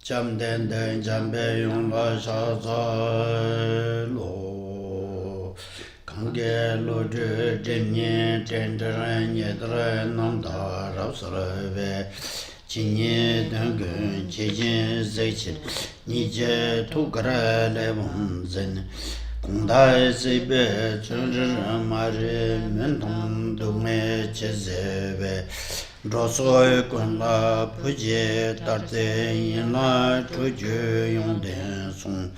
Cham den den jambe yung la sha za lo kange lo de denye tendran yedra nam da ra sra ve jinye den gun je jin zai chi ni je tu gra le bon zen kong dai se be chen zhe ma re men dong du me che ze ve Rosoi kun la puje tarte yin la chuju yung den song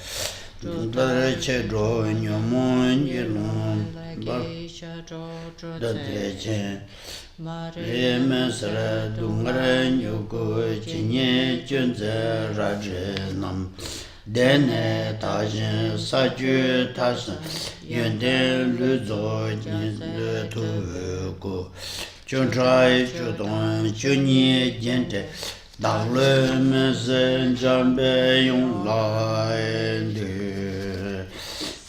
Dare che dro nyomon yilun dade che Re men sara dungara nyugu jinye junze raje nam Dene tajin sa ju tasan yun den lu zo jin lu tu gu Chödrak chödrak chödrak gente dağlı mezun cambe yonglaydı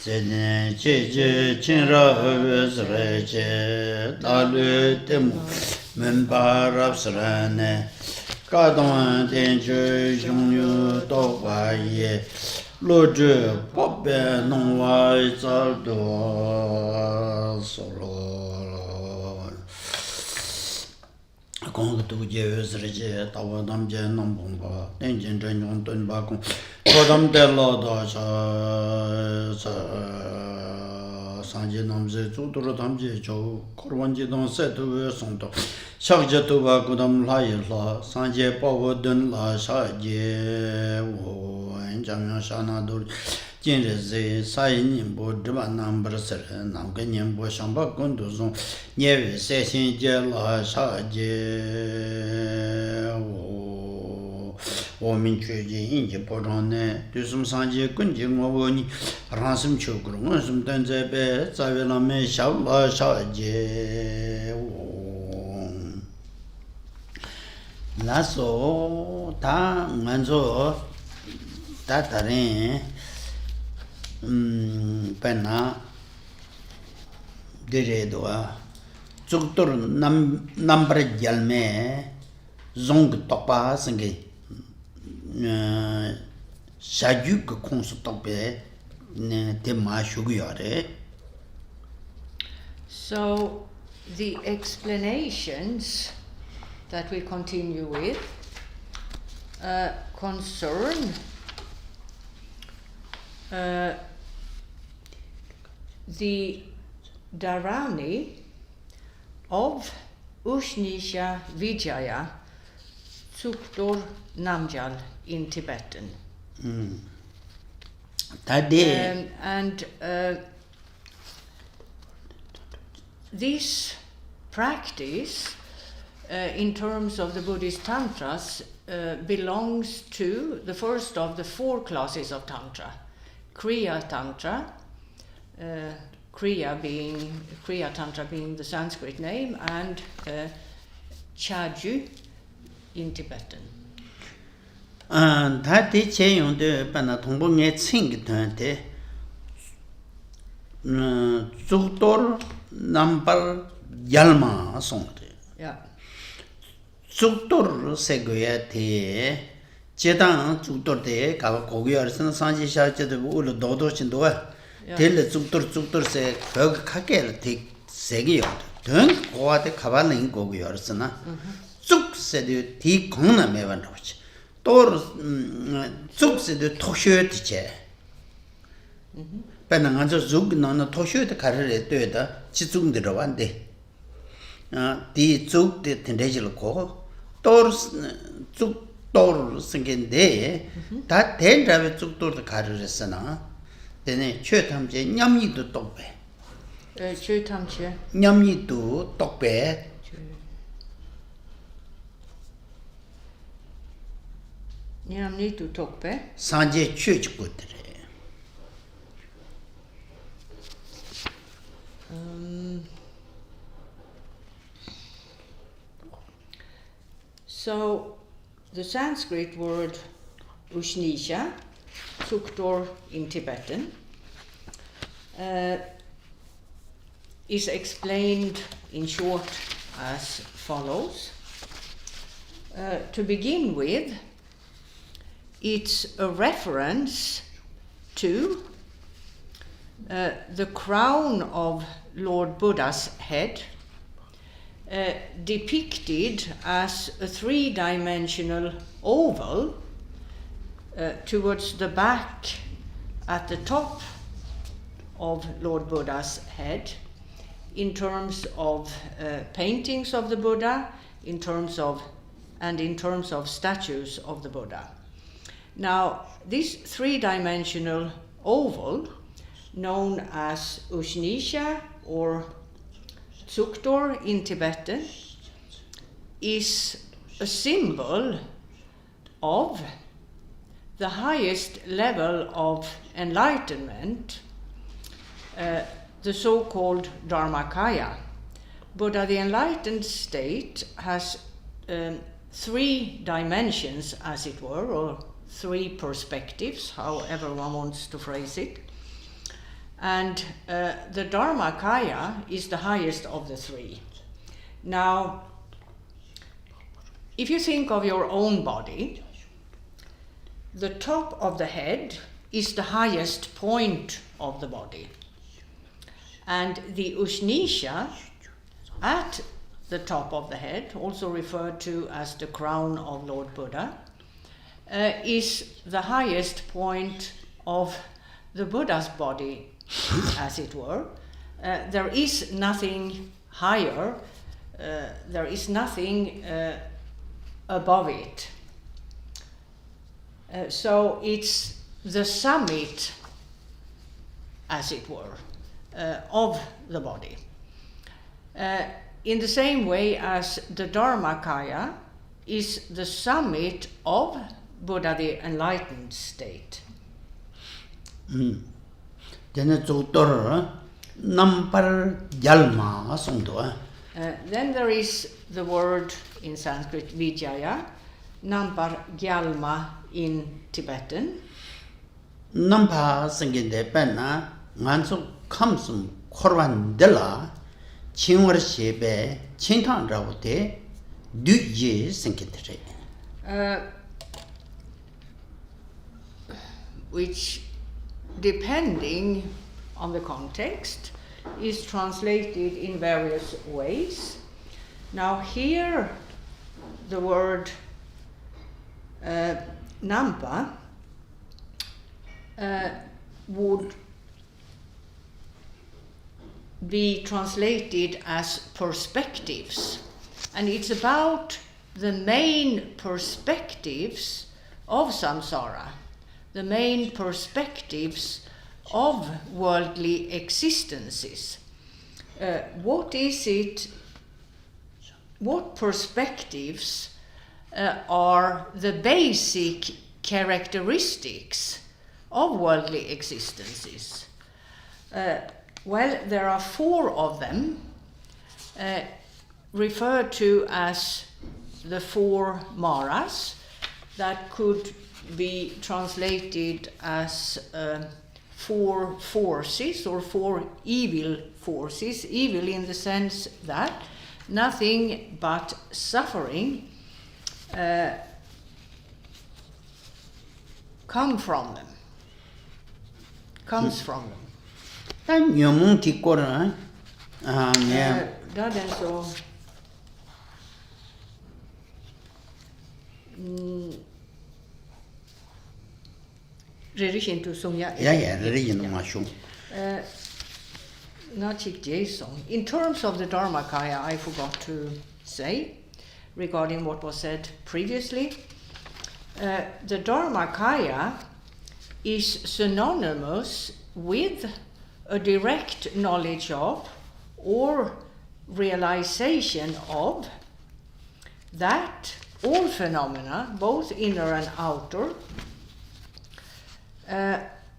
Seni çiçi çinra özrece dağlı temu mümbarap sırane Kadın tençü yongyu doğayı Locu poppe nongvay zardı solo Kong tu je özrece tavadam je nam bomba tenjen jen ton ba kong kodam de la da cha sanje nam je zu dur dam je jo korwan je don se tu ve song to shak je tu ba kodam la ye la sanje pa wo den la sha je wo en jang ya sha na dur今日在沙因宁波这把南不是人，南个宁波上把工作中，年尾三星节了啥节我们去进应急保障呢，对什么上节工节我问你，让什么求助，我什么等在呗，在为了没下了啥节那时候他俺说他大人。Pena Diredoa Tsuktor Namgyalma Zong Topa Sangi Shajuk Konsu Tope Tema Shuguyare. So the explanations that we continue with concern the Dharani of Ushnisha Vijaya, Tsuktor Namgyal in Tibetan. And this practice, in terms of the Buddhist Tantras, belongs to the first of the four classes of Tantra. Kriya Tantra, Kriya Tantra being the Sanskrit name, and Chaju in Tibetan. Dhati che yung de pana thongbo nge tsing dhante Tsuktor Namgyalma songde. Yeah. Tsuktor segoya te Chedang Tsuktor te kawa kogu arsan sanji shache de ulu dodo chindowa tel Tsuktor se phog khake te segi yod dön kowa te kawa ling kogu arsan Tsuk se de ti kongna mewan roch tor Tsuk se de toshyo te che pena nganzo zug no toshyo te karare to da chi tsung de rawande di Tsuk te tendejil ko tor Tsuk tor 생긴데 다 된다면 쭉도도 가르랬으나 되네 최탐제 냠니도 똑배 최탐제 냠니도 똑배 냠니도 똑배 산제 최직고들에 So the Sanskrit word Ushnisha, Tsuktor in Tibetan, is explained in short as follows. To begin with, it's a reference to the crown of Lord Buddha's head, depicted as a three-dimensional oval towards the back at the top of Lord Buddha's head, in terms of paintings of the Buddha, in terms of statues of the Buddha. Now, this three-dimensional oval, known as Ushnisha or Tsuktor in Tibetan, is a symbol of the highest level of enlightenment, the so-called Dharmakaya. Buddha, the enlightened state, has three dimensions, as it were, or three perspectives, however one wants to phrase it. And the Dharmakaya is the highest of the three. Now, if you think of your own body, the top of the head is the highest point of the body. And the Ushnisha at the top of the head, also referred to as the crown of Lord Buddha, is the highest point of the Buddha's body, as it were. There is nothing higher, there is nothing above it. So it's the summit, as it were, of the body. In the same way as the Dharmakaya is the summit of Buddha, the enlightened state. Then Tsuktor Namgyalma songdo. Then there is the word in Sanskrit Vijaya, Namgyalma in Tibetan. Nampa singinde penna nganso kamsum korwan dela chingwar shebe chintang rawote duye singinde. Which, depending on the context, is translated in various ways. Now here the word Nampa would be translated as perspectives, and it's about the main perspectives of samsara, the main perspectives of worldly existences. What is it? What perspectives are the basic characteristics of worldly existences? Well, there are four of them, referred to as the four maras, that could be translated as four forces or four evil forces. Evil in the sense that nothing but suffering comes from them. Then you won't take order. Yeah. That and so. Religion to Songya. Yeah, religion to Mashung. In terms of the Dharmakaya, I forgot to say, regarding what was said previously, the Dharmakaya is synonymous with a direct knowledge of or realization of that all phenomena, both inner and outer,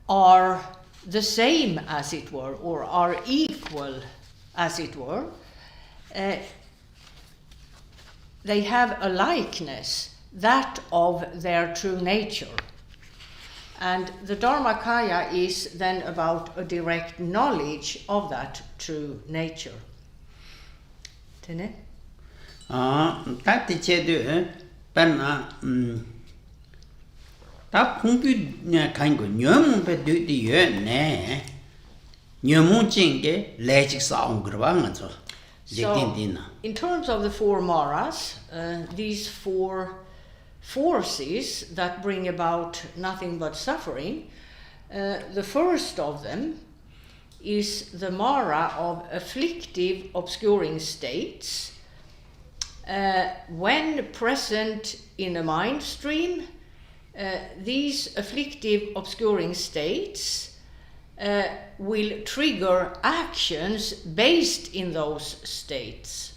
are the same, as it were, or are equal, as it were. They have a likeness, that of their true nature. And the Dharmakaya is then about a direct knowledge of that true nature. Tene? That the Chedu Penna ta pungbu kan go nyom pe de ye ne nyom jing logic saung grwa ngazo So, in terms of the four maras, these four forces that bring about nothing but suffering, the first of them is the mara of afflictive obscuring states. When present in a mind stream, these afflictive obscuring states will trigger actions based in those states.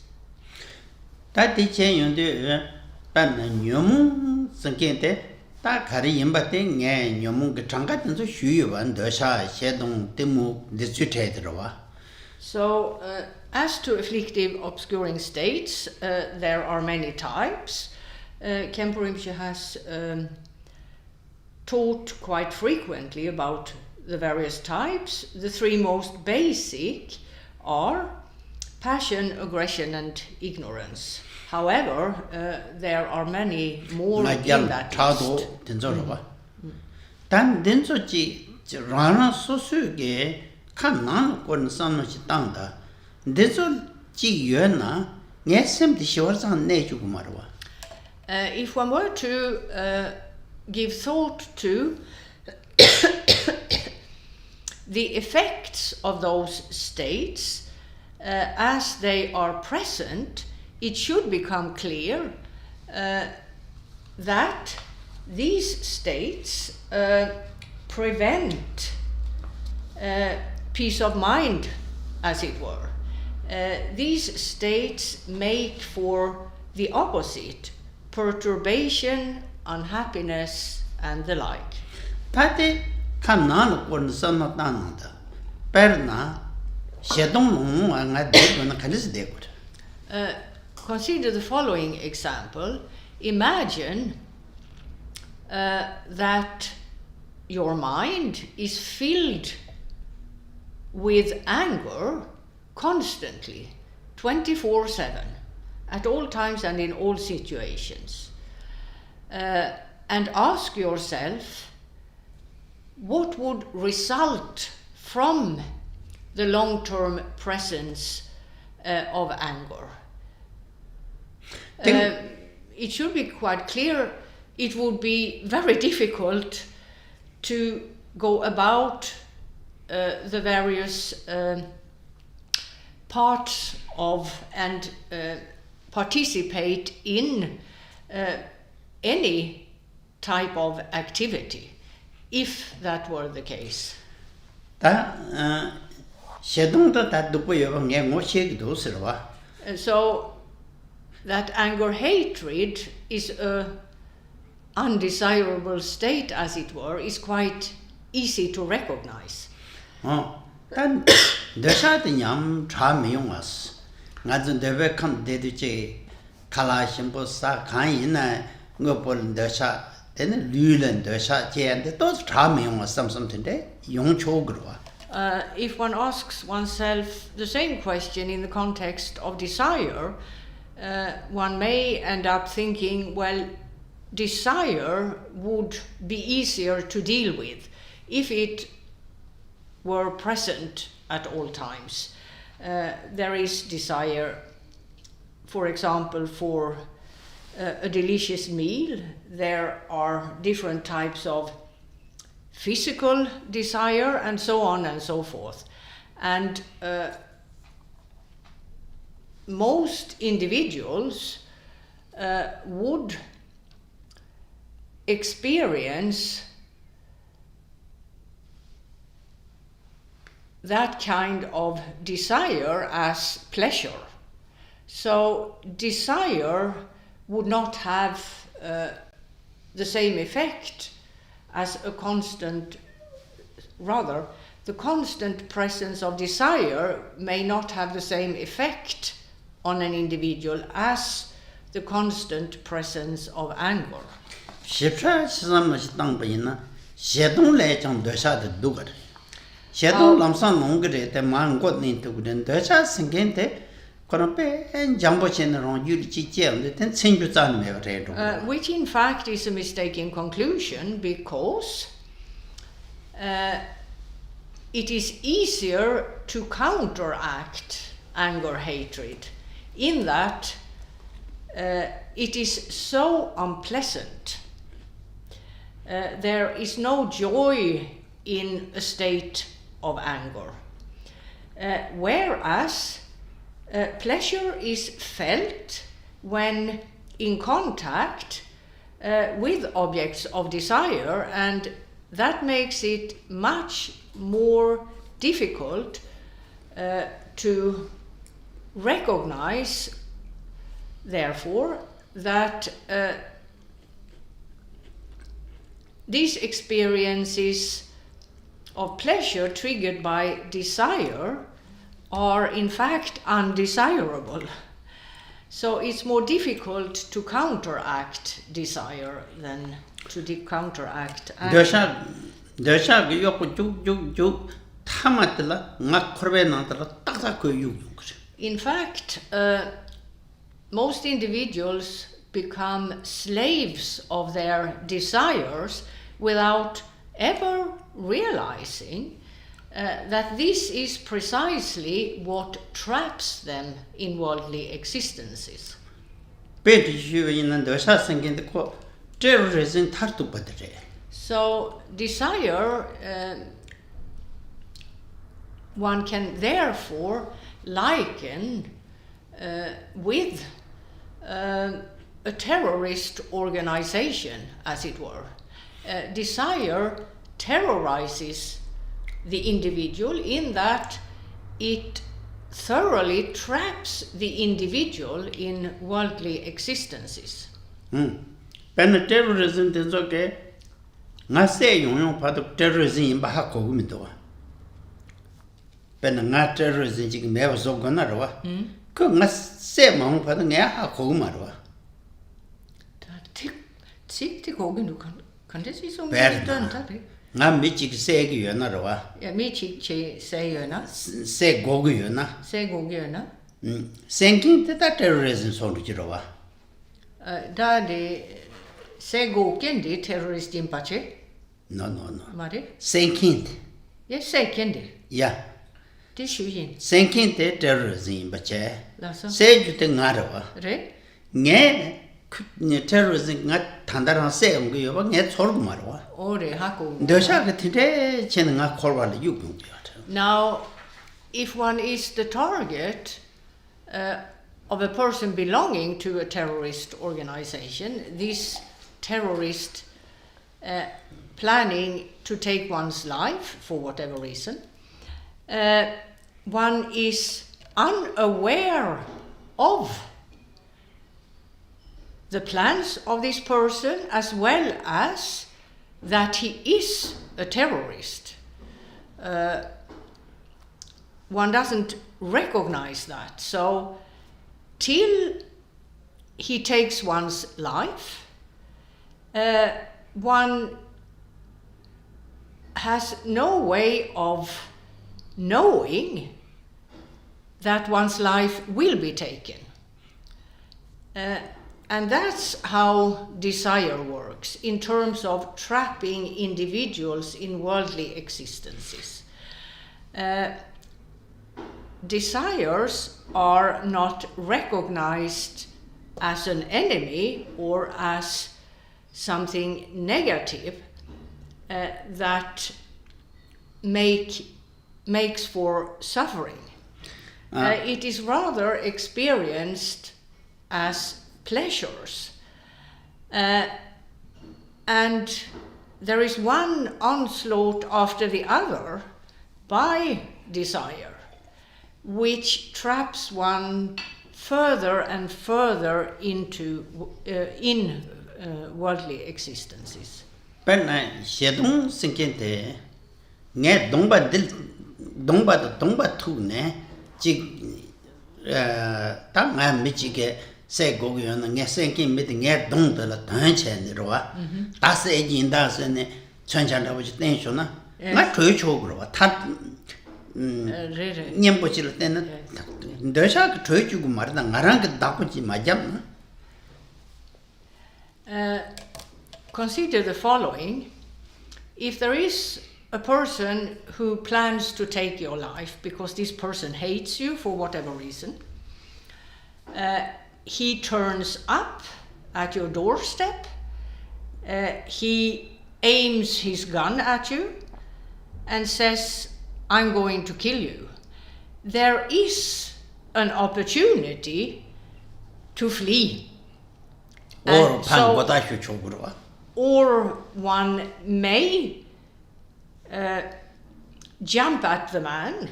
Ta ti chen yong de ban nyom sangke te ta khari yimba te nge nyom ge changga den so xu yu wan de sha xie dong de mu de zu te de wa. So, as to afflictive obscuring states, there are many types. Khenpo Rinpoche has taught quite frequently about the various types. The three most basic are passion, aggression, and ignorance. However, there are many more in that list. Dan den so ji rana so su ge kan nan kon san no chi tang da de so ji yue na nge sem de xiao zang ne ju ma ro. If one were to give thought to the effects of those states as they are present, it should become clear that these states prevent peace of mind, as it were. These states make for the opposite, perturbation, unhappiness, and the like. Tate kan nan kon san no dan da. Per na xie dong long wa nga de na kan de ko. Consider the following example. Imagine that your mind is filled with anger constantly, 24/7, at all times and in all situations. And ask yourself, what would result from the long-term presence of anger? It should be quite clear it would be very difficult to go about the various parts of and participate in any type of activity, if that were the case. So that anger hatred is a undesirable state, as it were, is quite easy to recognize. If one asks oneself the same question in the context of desire, one may end up thinking, well, desire would be easier to deal with if it were present at all times. There is desire, for example, for a delicious meal. There are different types of physical desire, and so on and so forth. And most individuals would experience that kind of desire as pleasure. So desire would not have the same effect as a constant, rather, the constant presence of desire may not have the same effect on an individual as the constant presence of anger. Which in fact is a mistaken conclusion, because it is easier to counteract anger, hatred, in that it is so unpleasant. There is no joy in a state of anger, whereas pleasure is felt when in contact with objects of desire, and that makes it much more difficult to recognize, therefore, that these experiences of pleasure triggered by desire are in fact undesirable. So it's more difficult to counteract desire than to counteract anger. In fact, most individuals become slaves of their desires without ever realizing that this is precisely what traps them in worldly existences. So desire, one can therefore liken with a terrorist organization, as it were. Desire terrorizes the individual in that it thoroughly traps the individual in worldly existences. Terrorism is okay. Nga say yung part of terrorism in Baha Kogumito. Nga terrorism jig never so gonarwa. Nga say mong part of Nga Kogumarwa. Tick Koginu can this is on Nga Michik say you narwa. Yeah, Michik say you na. Say Goguyuna. Say Goguyuna. Thinking that terrorism so Jirowa. Daddy say Gokendi terrorist in Pache? No. Mari? Thinking. Yes, say Kendi. Yeah. This you Thinking the terrorism in Pache. Say you think Narawa. Re? Nye terrorism not Tandaran say on you about get Sorgumarwa. Ore Haku. The Shaka today, Chenanga Korwal, you can. Now, if one is the target of a person belonging to a terrorist organization, this terrorist planning to take one's life for whatever reason, one is unaware of the plans of this person as well as that he is a terrorist. One doesn't recognize that. So till he takes one's life, one has no way of knowing that one's life will be taken. And that's how desire works in terms of trapping individuals in worldly existences. Desires are not recognized as an enemy or as something negative that makes for suffering. It is rather experienced as pleasures. And there is one onslaught after the other by desire, which traps one further and further into worldly existences. Penna Shedung Sinkente Net Dongba Tune Jig Tanga Michike say Gogion and Yasenkin meeting at Dong de la Tanchen Roa. That's a in das and Chanchanda which tension. Not to each ogre, Tat Nyampochil tenant ndasha trojugu marda ngarang dakuji majam. Consider the following. If there is a person who plans to take your life because this person hates you for whatever reason, he turns up at your doorstep, he aims his gun at you and says, I'm going to kill you. There is an opportunity to flee. Or one may jump at the man,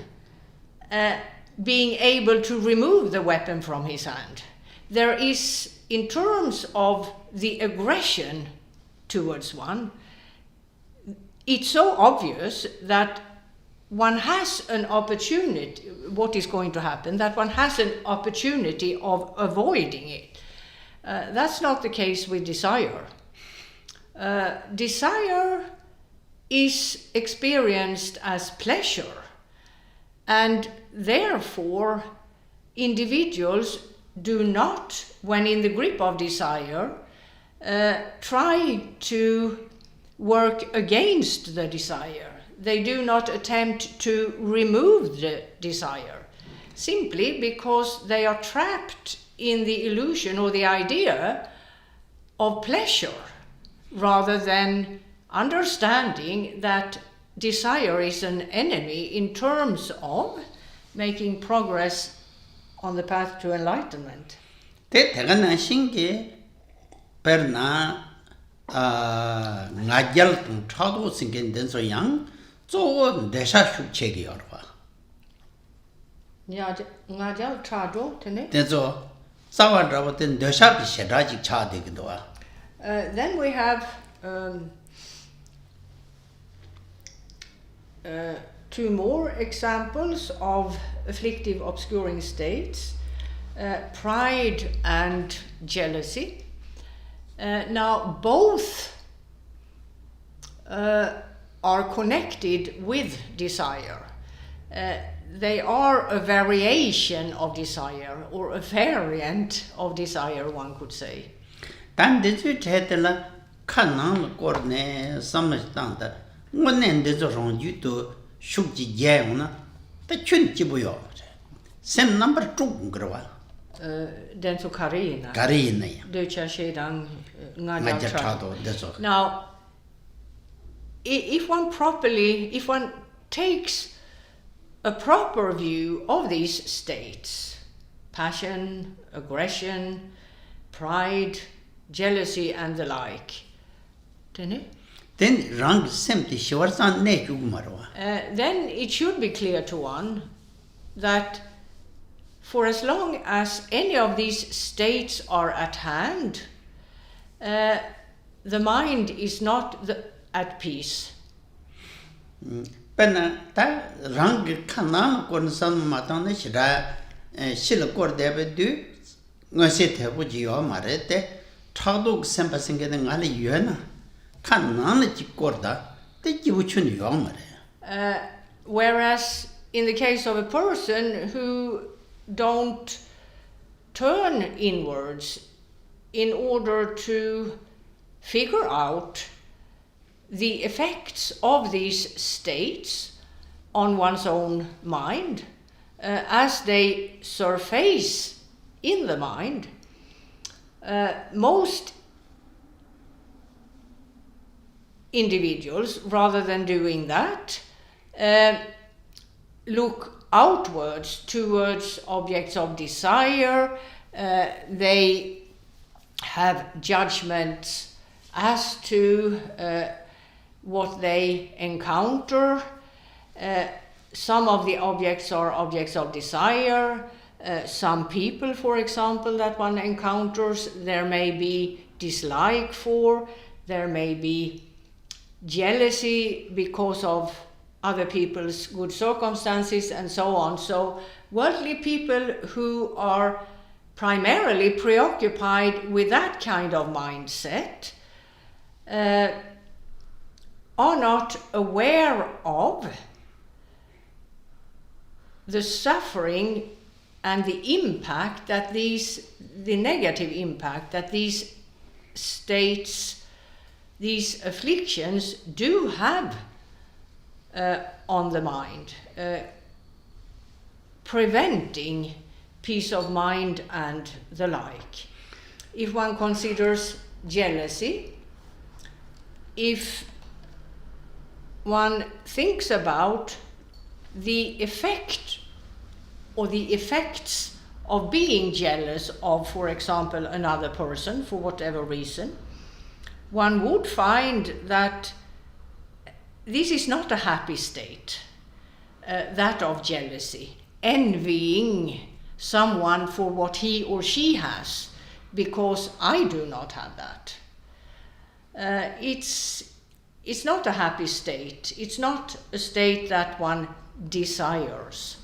being able to remove the weapon from his hand. There is, in terms of the aggression towards one, it's so obvious that one has an opportunity, what is going to happen, that one has an opportunity of avoiding it. That's not the case with desire. Desire is experienced as pleasure, and therefore individuals do not, when in the grip of desire, try to work against the desire. They do not attempt to remove the desire, simply because they are trapped in the illusion or the idea of pleasure, rather than understanding that desire is an enemy in terms of making progress on the path to enlightenment. Perna ngajal tung chado singen denso yang zo desha shuk chegi yorwa. Ngajal chado tene? Denso sawa drabo ten desha ki shedajik chade gidwa. Then we have two more examples of afflictive obscuring states, pride and jealousy. Now both are connected with desire. They are a variation of desire, or a variant of desire, one could say. Dan desu chetela kanang korne samastanda ngonen desu rongju to shukji jayuna ta chun jibuyo. Sem number 2 grwa. Den så Karina. Karina ja. Now, if one takes a proper view of these states, passion, aggression, pride, jealousy and the like, then it should be clear to one that for as long as any of these states are at hand, the mind is not at peace. Pena ta rang kanam kon san matane shira shil kor debe du ngase the bu ji yo mare te chaduk sempa singe de ngali yena kanam ji korda te ji bu chun yo mare. Whereas in the case of a person who don't turn inwards in order to figure out the effects of these states on one's own mind as they surface in the mind, most individuals, rather than doing that, look outwards towards objects of desire. They have judgments as to what they encounter. Some of the objects are objects of desire. Some people, for example, that one encounters, there may be dislike for, there may be jealousy because of other people's good circumstances and so on. So worldly people who are primarily preoccupied with that kind of mindset are not aware of the suffering and the impact that the negative impact that these states, these afflictions do have on the mind, preventing peace of mind and the like. If one considers jealousy, if one thinks about the effect or the effects of being jealous of, for example, another person for whatever reason, one would find that this is not a happy state, that of jealousy, envying someone for what he or she has, because I do not have that. It's not a happy state. It's not a state that one desires.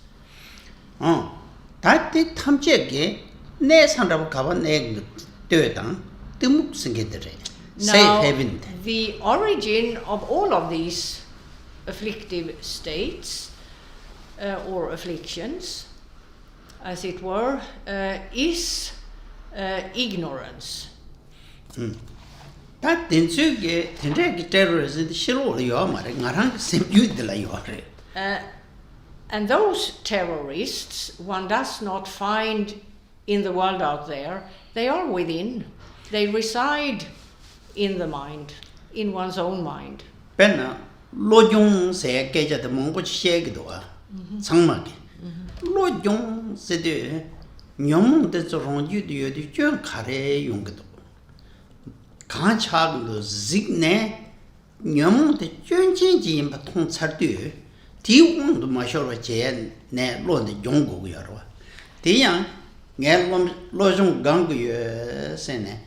다티 탐제게 내 산다고 가봐 내 되다 뜨묵 생기더래. Now, the origin of all of these afflictive states or afflictions, as it were, is ignorance. 다 된수게 된자기 terrorism 싫어요 말에 나랑 셈유들라요. And those terrorists one does not find in the world out there. They are within. They reside in the mind, in one's own mind. 배나 로종 세계자도 뭔고 시에기도아 상막이 로종 세대 녀몽데 저런주도 좀 가래 용기도 간차도 직내 녀몽데 쩐진지 임바 통찰도 디웅도 마셔로 제내 로데 용고고요. 대양 nelom 로종 강고요 세네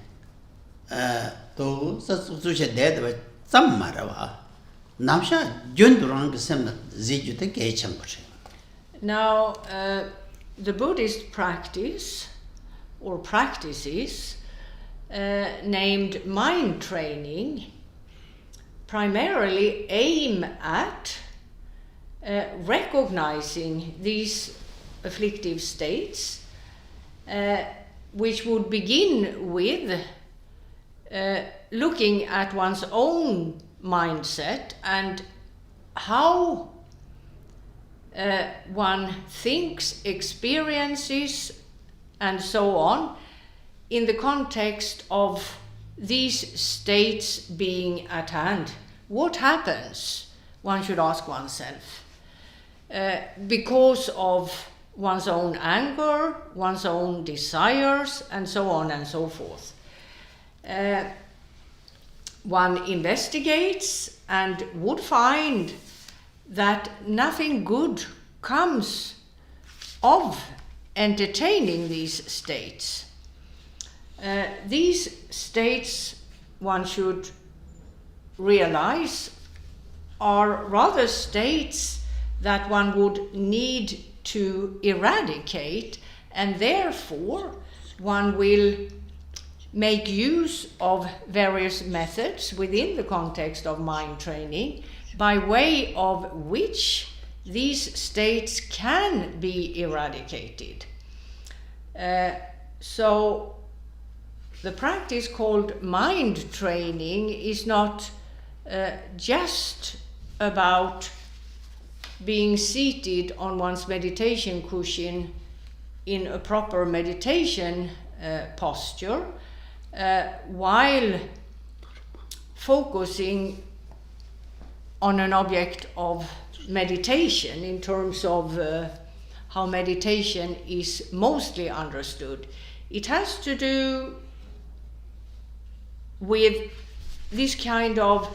또 서수수체 대도 잠마라와 남샤 존도랑 그 셈나 지주데 개참 거지. Now the Buddhist practice or practices named mind training primarily aim at recognizing these afflictive states, which would begin with looking at one's own mindset and how one thinks, experiences, and so on in the context of these states being at hand. What happens, one should ask oneself, because of one's own anger, one's own desires, and so on and so forth. One investigates and would find that nothing good comes of entertaining these states. These states, one should realize, are rather states that one would need to eradicate, and therefore one will make use of various methods within the context of mind training by way of which these states can be eradicated. So the practice called mind training is not just about being seated on one's meditation cushion in a proper meditation posture while focusing on an object of meditation in terms of how meditation is mostly understood. It has to do with this kind of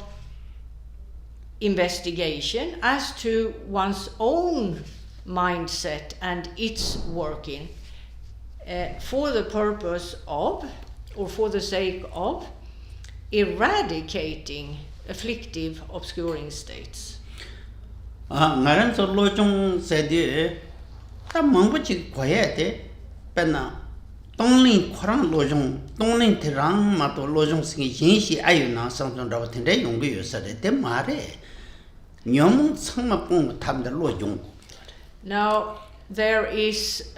investigation as to one's own mindset and its working for the purpose of, or for the sake of, eradicating afflictive, obscuring states. 나는 저 로종 세대 다 뭔거지 거야 돼. 배나 동린 코랑 로종 동린 대랑 마도 로종 생이 진시 아유나 성전라고 텐데 용거 요사데 때 말에 녀몽 상마뽕 탐들 로종. Now there is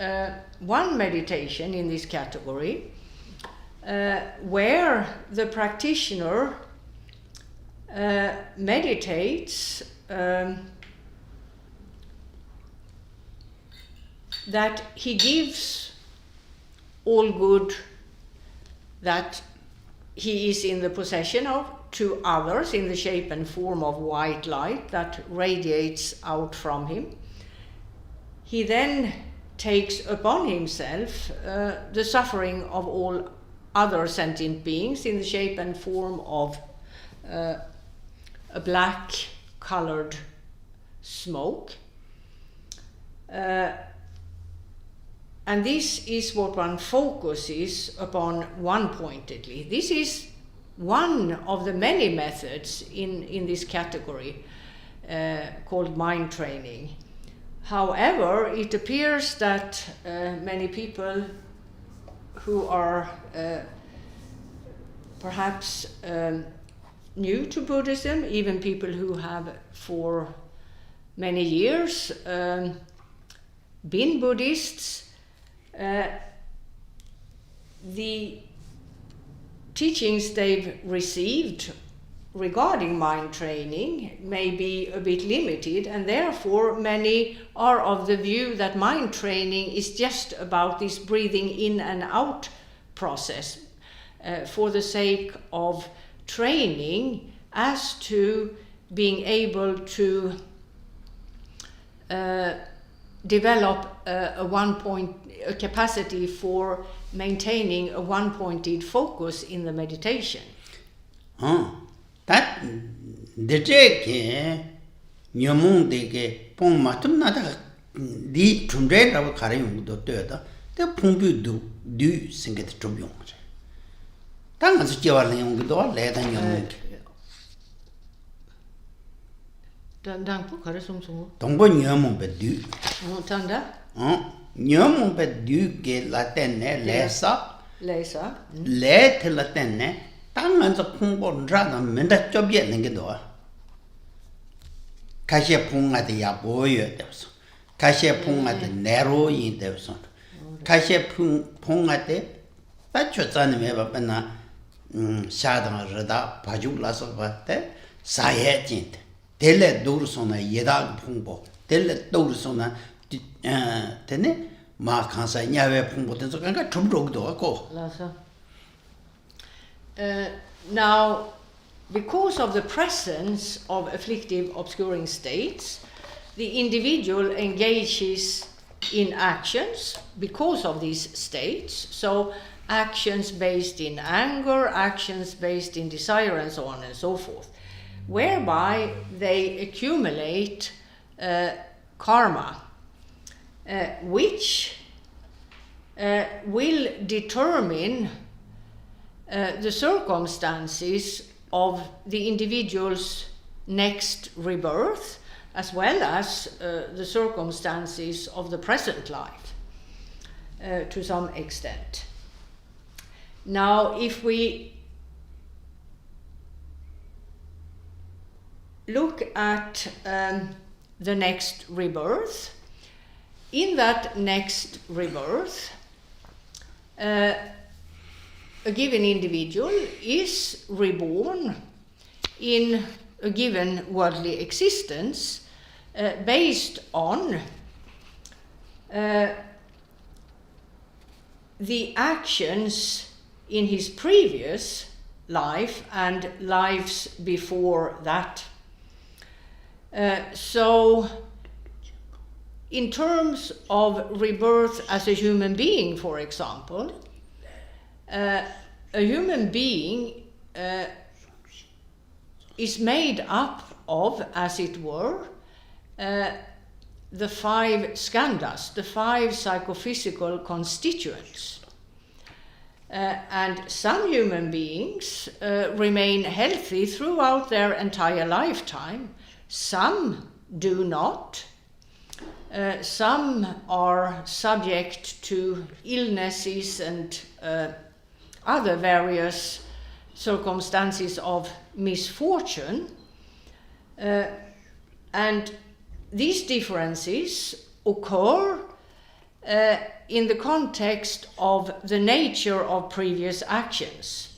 one meditation in this category where the practitioner meditates that he gives all good that he is in the possession of to others in the shape and form of white light that radiates out from him. He then takes upon himself the suffering of all other sentient beings in the shape and form of a black colored smoke. And this is what one focuses upon one-pointedly. This is one of the many methods in this category called mind training. However, it appears that many people who are perhaps new to Buddhism, even people who have for many years been Buddhists, the teachings they've received regarding mind training may be a bit limited, and therefore many are of the view that mind training is just about this breathing in and out process for the sake of training as to being able to develop a capacity for maintaining a one-pointed focus in the meditation. That the jake nyamung deke pong matum nada di tunde raw karayung do the pongbu du singet trobyong. Tanga su jiwal yung do le dan nyamung. Dan po kare sum. Dongbo nyamung be du. Tanda? Nyamung be du ge la tenne lesa. Lesa. Le te la tenne. Tangan sa pongbo rana menda chobye nenge do. Kashe ponga de ya boyo deso. Kashe ponga de nero yin deso. Kashe ponga de ta chotsan me ba na shadang rada baju la so ba te saye jin. Dele dur sona yeda pongbo. Dele dur sona tene ma kansa nyawe pongbo de so kanga chumrog do ko. Now, because of the presence of afflictive obscuring states, the individual engages in actions because of these states. So actions based in anger, actions based in desire, and so on and so forth, whereby they accumulate karma, which will determine the circumstances of the individual's next rebirth, as well as the circumstances of the present life to some extent. Now, if we look at the next rebirth, in that next rebirth, a given individual is reborn in a given worldly existence based on the actions in his previous life and lives before that. So, in terms of rebirth as a human being, for example, a human being is made up of, as it were, the five skandhas, the five psychophysical constituents. And some human beings remain healthy throughout their entire lifetime. Some do not. Some are subject to illnesses and other various circumstances of misfortune, and these differences occur in the context of the nature of previous actions,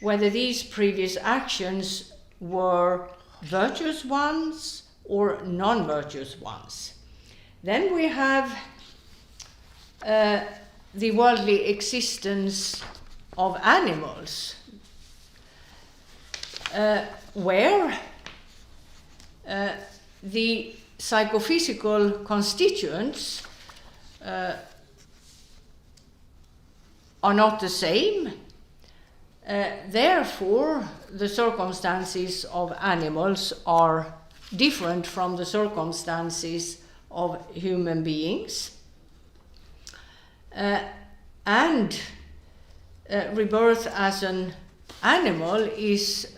whether these previous actions were virtuous ones or non-virtuous ones. Then we have the worldly existence of animals, where the psychophysical constituents are not the same. Therefore, the circumstances of animals are different from the circumstances of human beings. And rebirth as an animal is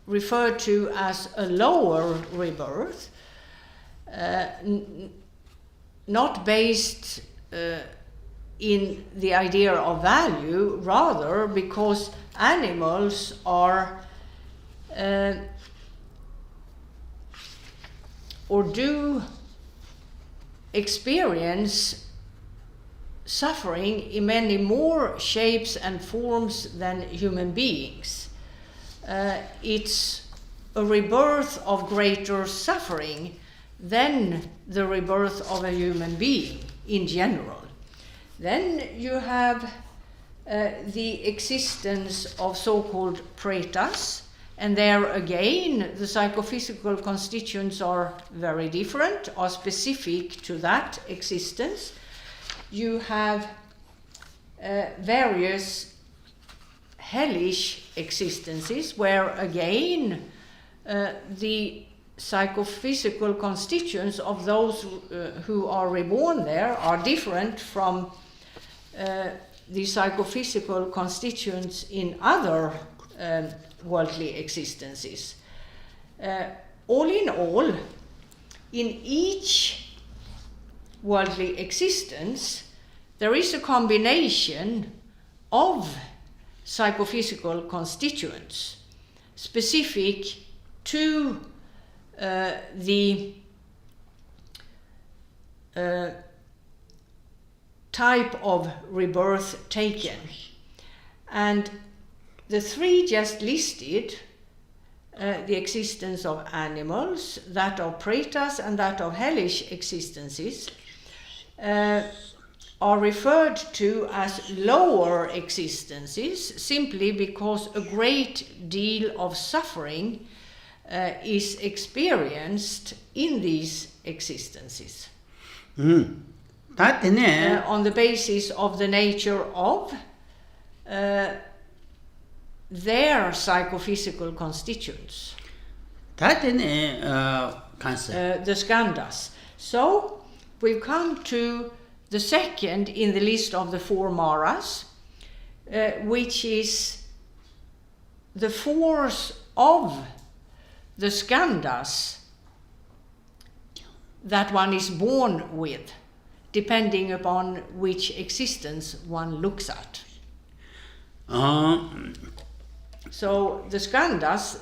referred to as a lower rebirth, not based in the idea of value, rather because animals are or do experience suffering in many more shapes and forms than human beings. It's a rebirth of greater suffering than the rebirth of a human being in general. Then you have the existence of so-called pretas, and there again the psychophysical constituents are very different, are specific to that existence. You have various hellish existences where again the psychophysical constituents of those who are reborn there are different from the psychophysical constituents in other worldly existences. All in all, in each worldly existence, there is a combination of psychophysical constituents specific to the type of rebirth taken. And the three just listed, the existence of animals, that of pretas, and that of hellish existences, are referred to as lower existences simply because a great deal of suffering is experienced in these existences. On the basis of the nature of their psychophysical constituents. The skandhas. So we've come to the second in the list of the four maras, which is the force of the skandhas that one is born with, depending upon which existence one looks at. So the skandhas,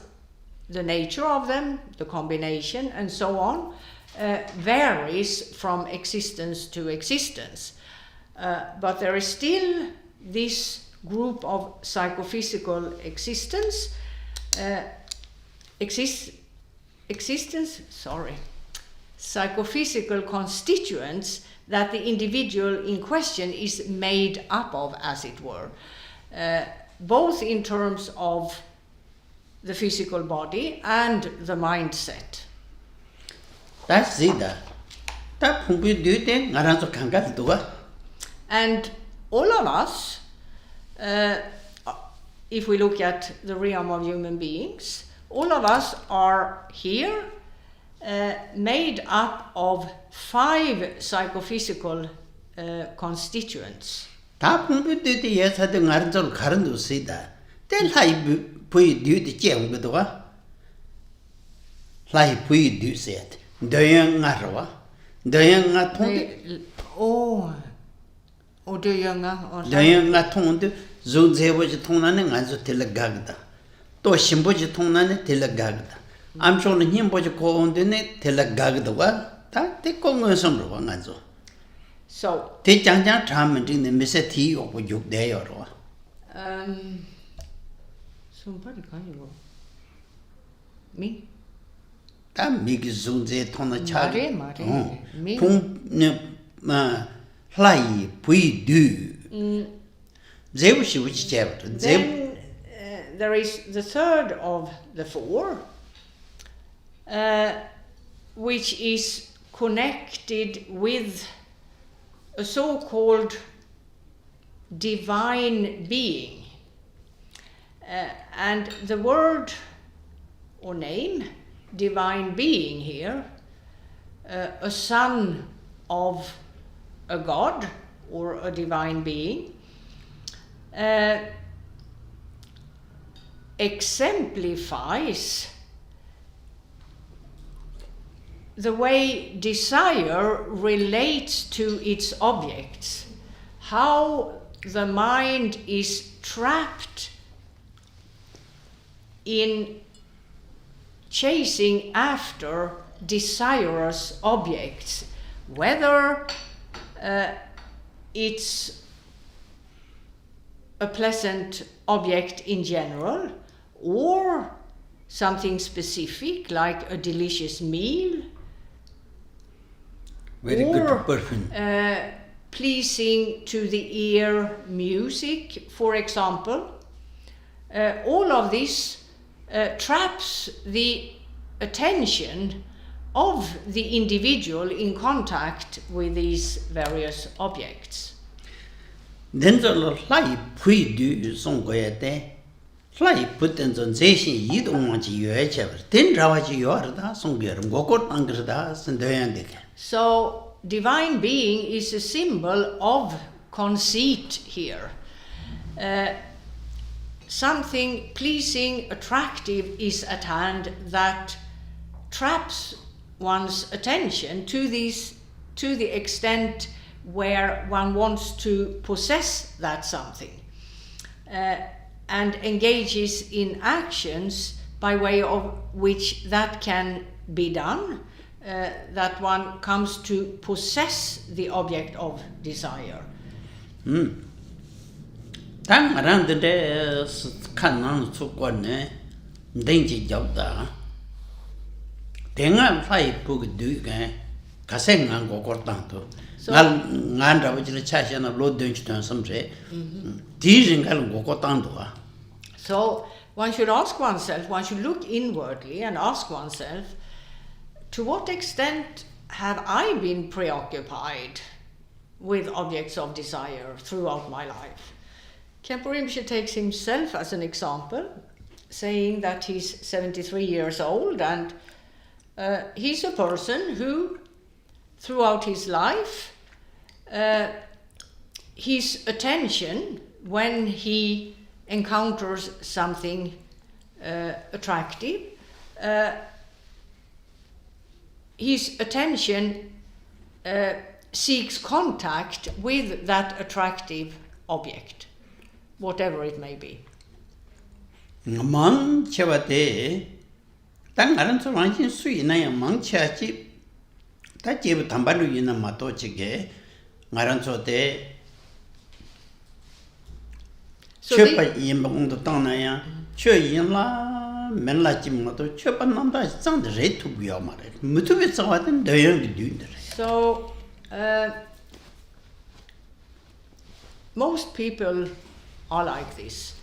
the nature of them, the combination, and so on, varies from existence to existence. But there is still this group of psychophysical psychophysical constituents that the individual in question is made up of, as it were, both in terms of the physical body and the mindset. That's it. And all of us, if we look at the realm of human beings, all of us are here made up of 5 psychophysical constituents. So, Te chang chang cham in the Missati or Juk Day or somebody can you go? Me? that big zoom they ton a child. Me. Fly, pui do. They wish which chapter. Then there is the third of the four, which is connected with a so-called divine being. And the word or name, divine being here, a son of a god or a divine being, exemplifies the way desire relates to its objects, how the mind is trapped in chasing after desirous objects, whether it's a pleasant object in general or something specific like a delicious meal, very or good person. Pleasing to the ear music, for example. All of this traps the attention of the individual in contact with these various objects. Then the fly pui do song go at day. Fly put in the station, you don't want you ever. Then Rawaji you are the song gear, go got under the house and the So, divine being is a symbol of conceit here. Something pleasing, attractive is at hand that traps one's attention to the extent where one wants to possess that something, and engages in actions by way of which that can be done, that one comes to possess the object of desire. Tang around the days cannon to one, danger job there. Tenga fly book do Kaseng and go cortanto. Nanda which the chashan of Lord Dungeon some say. Teasing and go cortanto. So one should ask oneself, one should look inwardly and ask oneself, to what extent have I been preoccupied with objects of desire throughout my life? Khenpo Rinpoche takes himself as an example, saying that he's 73 years old and he's a person who, throughout his life, his attention, when he encounters something attractive, his attention seeks contact with that attractive object, whatever it may be. Mang Chavate Tang around so ranching sweet na mang chachi Tachi Tambalu in a matochige Maransote Chöpa in the Tanaya Chö in la Menlachimoto Chöpa Nanda sound red to be married. Mutubits are what and they only do the rest. So most people are like this.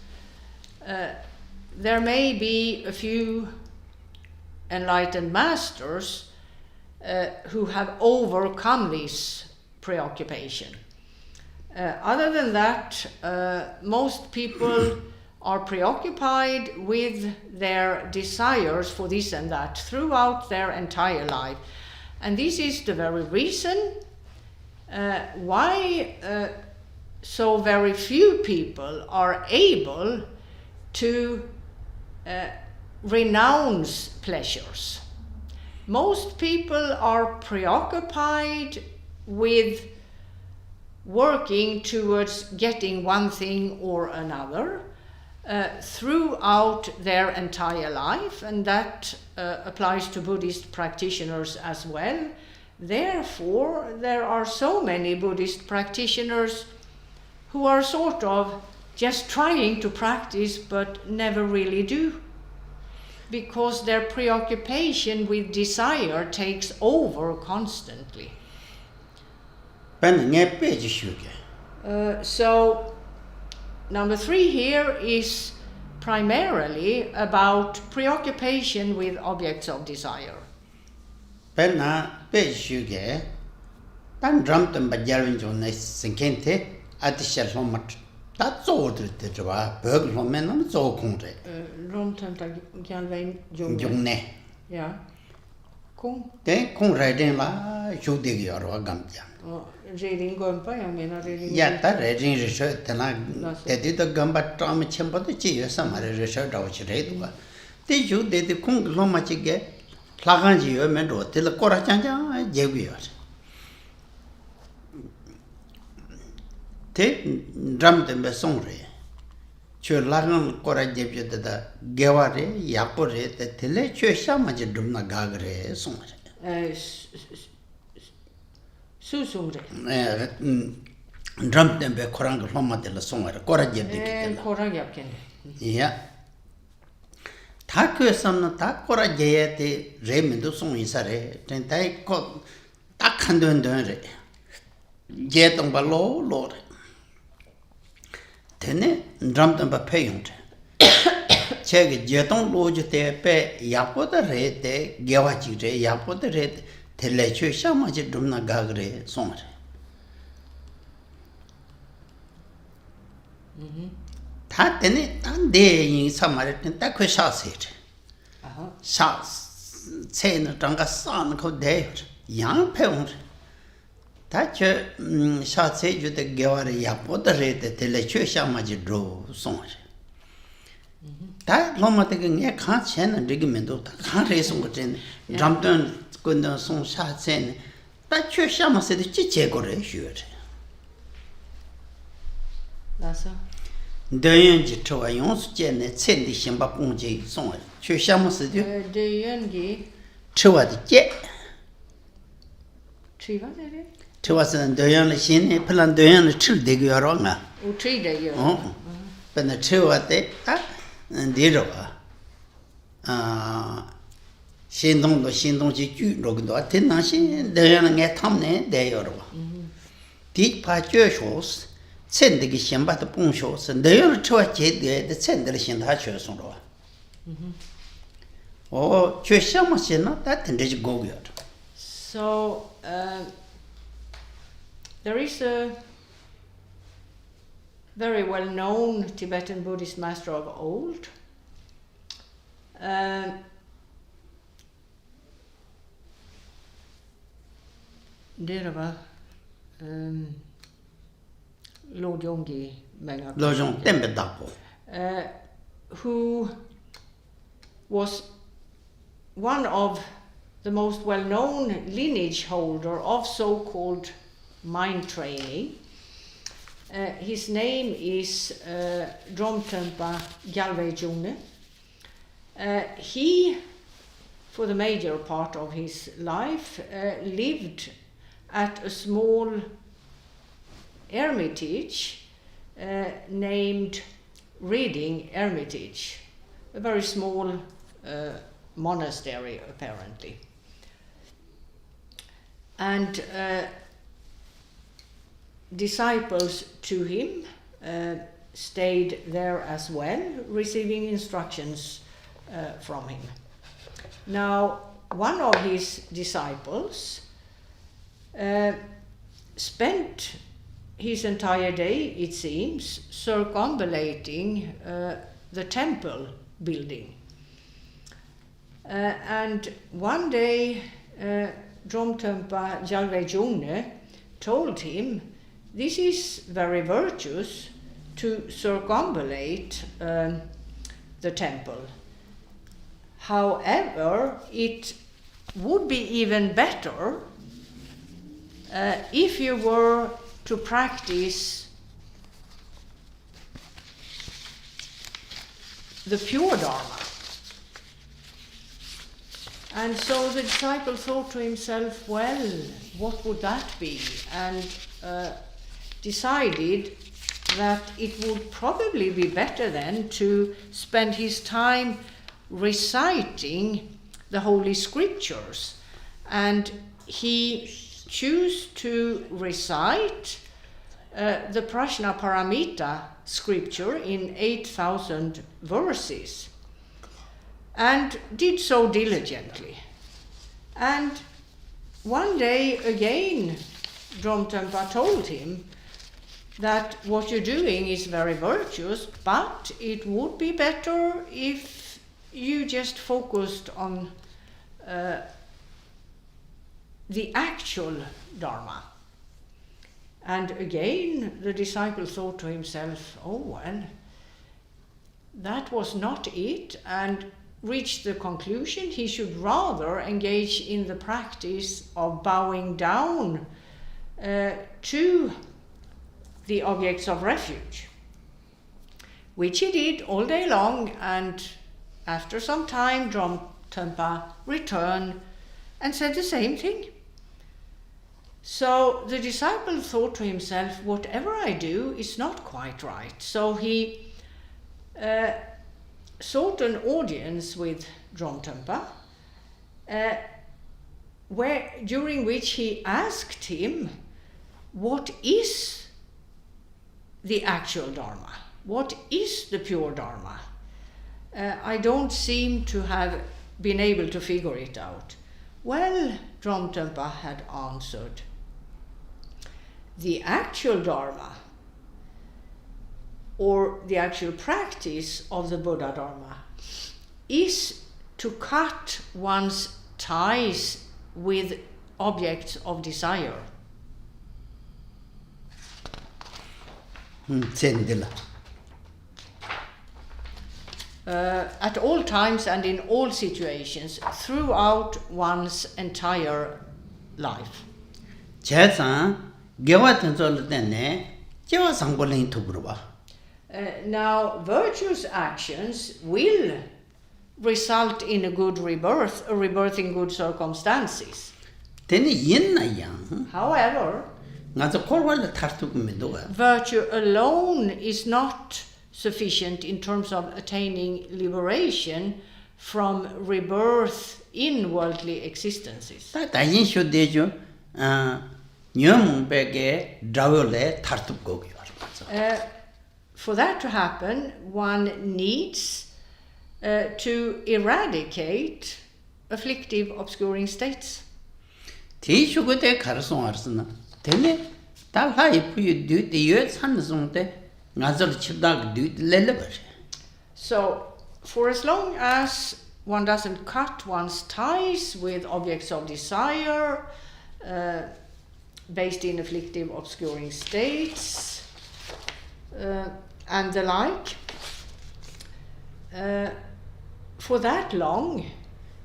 There may be a few enlightened masters who have overcome this preoccupation. Other than that, most people are preoccupied with their desires for this and that throughout their entire life. And this is the very reason why so very few people are able to renounce pleasures. Most people are preoccupied with working towards getting one thing or another throughout their entire life, and that applies to Buddhist practitioners as well. Therefore, there are so many Buddhist practitioners who are sort of just trying to practice but never really do, because their preoccupation with desire takes over constantly. So, number 3 here is primarily about preoccupation with objects of desire. Ja. Kung? Reading Gumpa, jag menar reading. Ja, där är ring research det det gamba tram chempa det chi samare research av chre då. Det ju det kung loma chige plagan ji yo men då till kora chanja je bi yo. Det dram den be song re. Chö lagan kora je bi det geware yakore det till chö sama je dumna gagre song re. Susungre. Drum tempe korang loma de la songa korajeb de kitela. Korajeb kende. Ja. Takö samna tak koraje te remendo song isare ten tai ko tak khandön dön re. Je tong ba lo re. Tene drum tempe peyung. Chege je tong lo je te pe yapo de re te gewa chi re yapo de re tele chö shama je dumna gagre song re. 다 때네 단대 이 사마르는 딱 그 샤세트. 샤 체는 장가 산 거대 양 배운. 다저 샤세 주데 개와리 야포더레데 텔레초 샤마지 로 송아. 다 로마테게 네 칸체는 리그멘도 다 칸레송 거든. 잠든 군도 송 샤체는 다초 샤마세데 지제고래 쉬어. 나서 대연지 저와 용수제네 천디 신바 공제 송을 최샤무스죠 대연기 저와디 제 치바데레 저와서는 대연의 신이 플란 대연의 칠대기 여러가 우치대요 근데 저와데 딱 내려와 신동도 신동지 주로도 텐나신 대연의 게 탐네 대여로 뒤파jö쇼스 천득이 신바도 봉쇼스 내열 처와 제대의 천들의 신다 쳐송로. 최샤마시나 다 텐데지 고겨. So there is a very well known Tibetan Buddhist master of old. Derava Lojong who was one of the most well-known lineage holder of so-called mind training. His name is Dromtempa Gyalvejone. He, for the major part of his life, lived at a small hermitage named Reading Hermitage, a very small monastery apparently. And disciples to him stayed there as well, receiving instructions from him. Now, one of his disciples spent his entire day, it seems, circumambulating the temple building. And one day, Dromtempa Gyalvejone told him, this is very virtuous to circumambulate the temple. However, it would be even better if you were to practice the pure Dharma. And so the disciple thought to himself, well, what would that be? And decided that it would probably be better then to spend his time reciting the Holy Scriptures. And he chose to recite the Prajna Paramita scripture in 8,000 verses, and did so diligently. And one day again, Dromtempa told him that what you're doing is very virtuous, but it would be better if you just focused on the actual Dharma. And again, the disciple thought to himself, oh well, that was not it, and reached the conclusion he should rather engage in the practice of bowing down to the objects of refuge, which he did all day long. And after some time, Dromtempa returned and said the same thing. So the disciple thought to himself, whatever I do is not quite right. So he sought an audience with Dromtempa, during which he asked him, what is the actual Dharma? What is the pure Dharma? I don't seem to have been able to figure it out. Well, Dromtempa had answered, the actual Dharma, or the actual practice of the Buddhadharma, is to cut one's ties with objects of desire. At all times and in all situations, throughout one's entire life. Now, virtuous actions will result in a good rebirth, a rebirth in good circumstances. However, virtue alone is not sufficient in terms of attaining liberation from rebirth in worldly existences. For that to happen, one needs to eradicate afflictive, obscuring states. So, for as long as one doesn't cut one's ties with objects of desire, based in afflictive, obscuring states, and the like, for that long,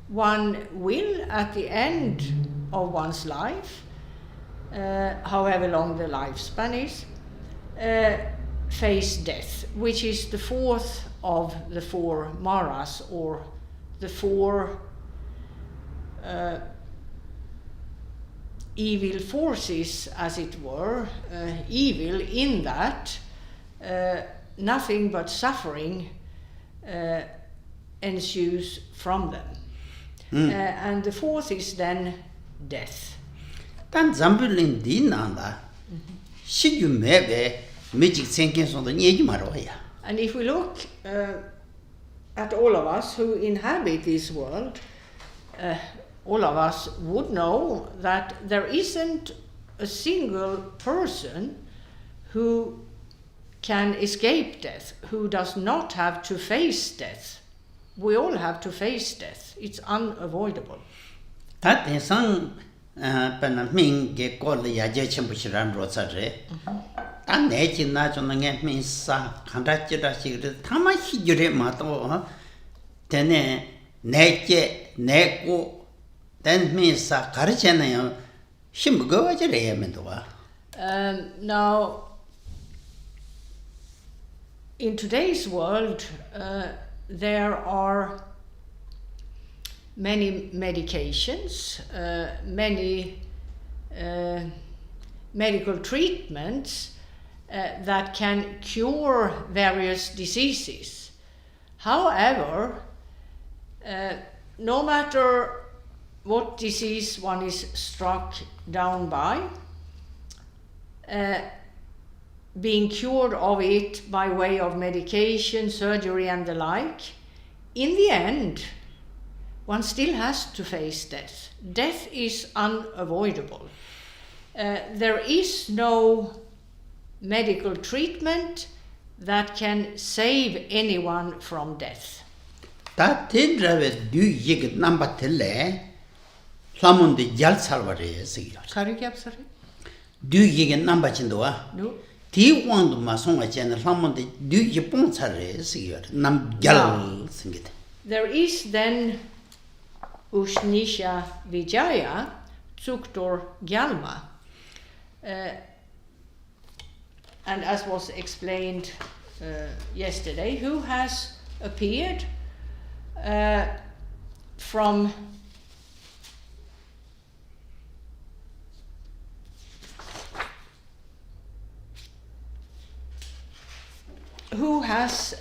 one will, at the end of one's life, however long the lifespan is, face death, which is the fourth of the four maras, or the four evil forces, as it were, evil in that nothing but suffering ensues from them. And the fourth is then death. And if we look at all of us who inhabit this world, all of us would know that there isn't a single person who can escape death, who does not have to face death. We all have to face death. It's unavoidable. Now, in today's world, there are many medications, many medical treatments that can cure various diseases. However, no matter what disease one is struck down by, being cured of it by way of medication, surgery and the like, in the end, one still has to face death. Death is unavoidable. There is no medical treatment that can save anyone from death. 다 텐드라베 뉴이게 넘버 텔레 사문데 잘 살바레스요. 가르기압사리? 뉴이게 넘버 진도와 No. 디왕도 마송아 젠 사문데 뉴이 뽕차레스요. 남갈 생기다. There is then Ushnisha Vijaya, Tsuktor Namgyalma, and as was explained yesterday, who has appeared from who has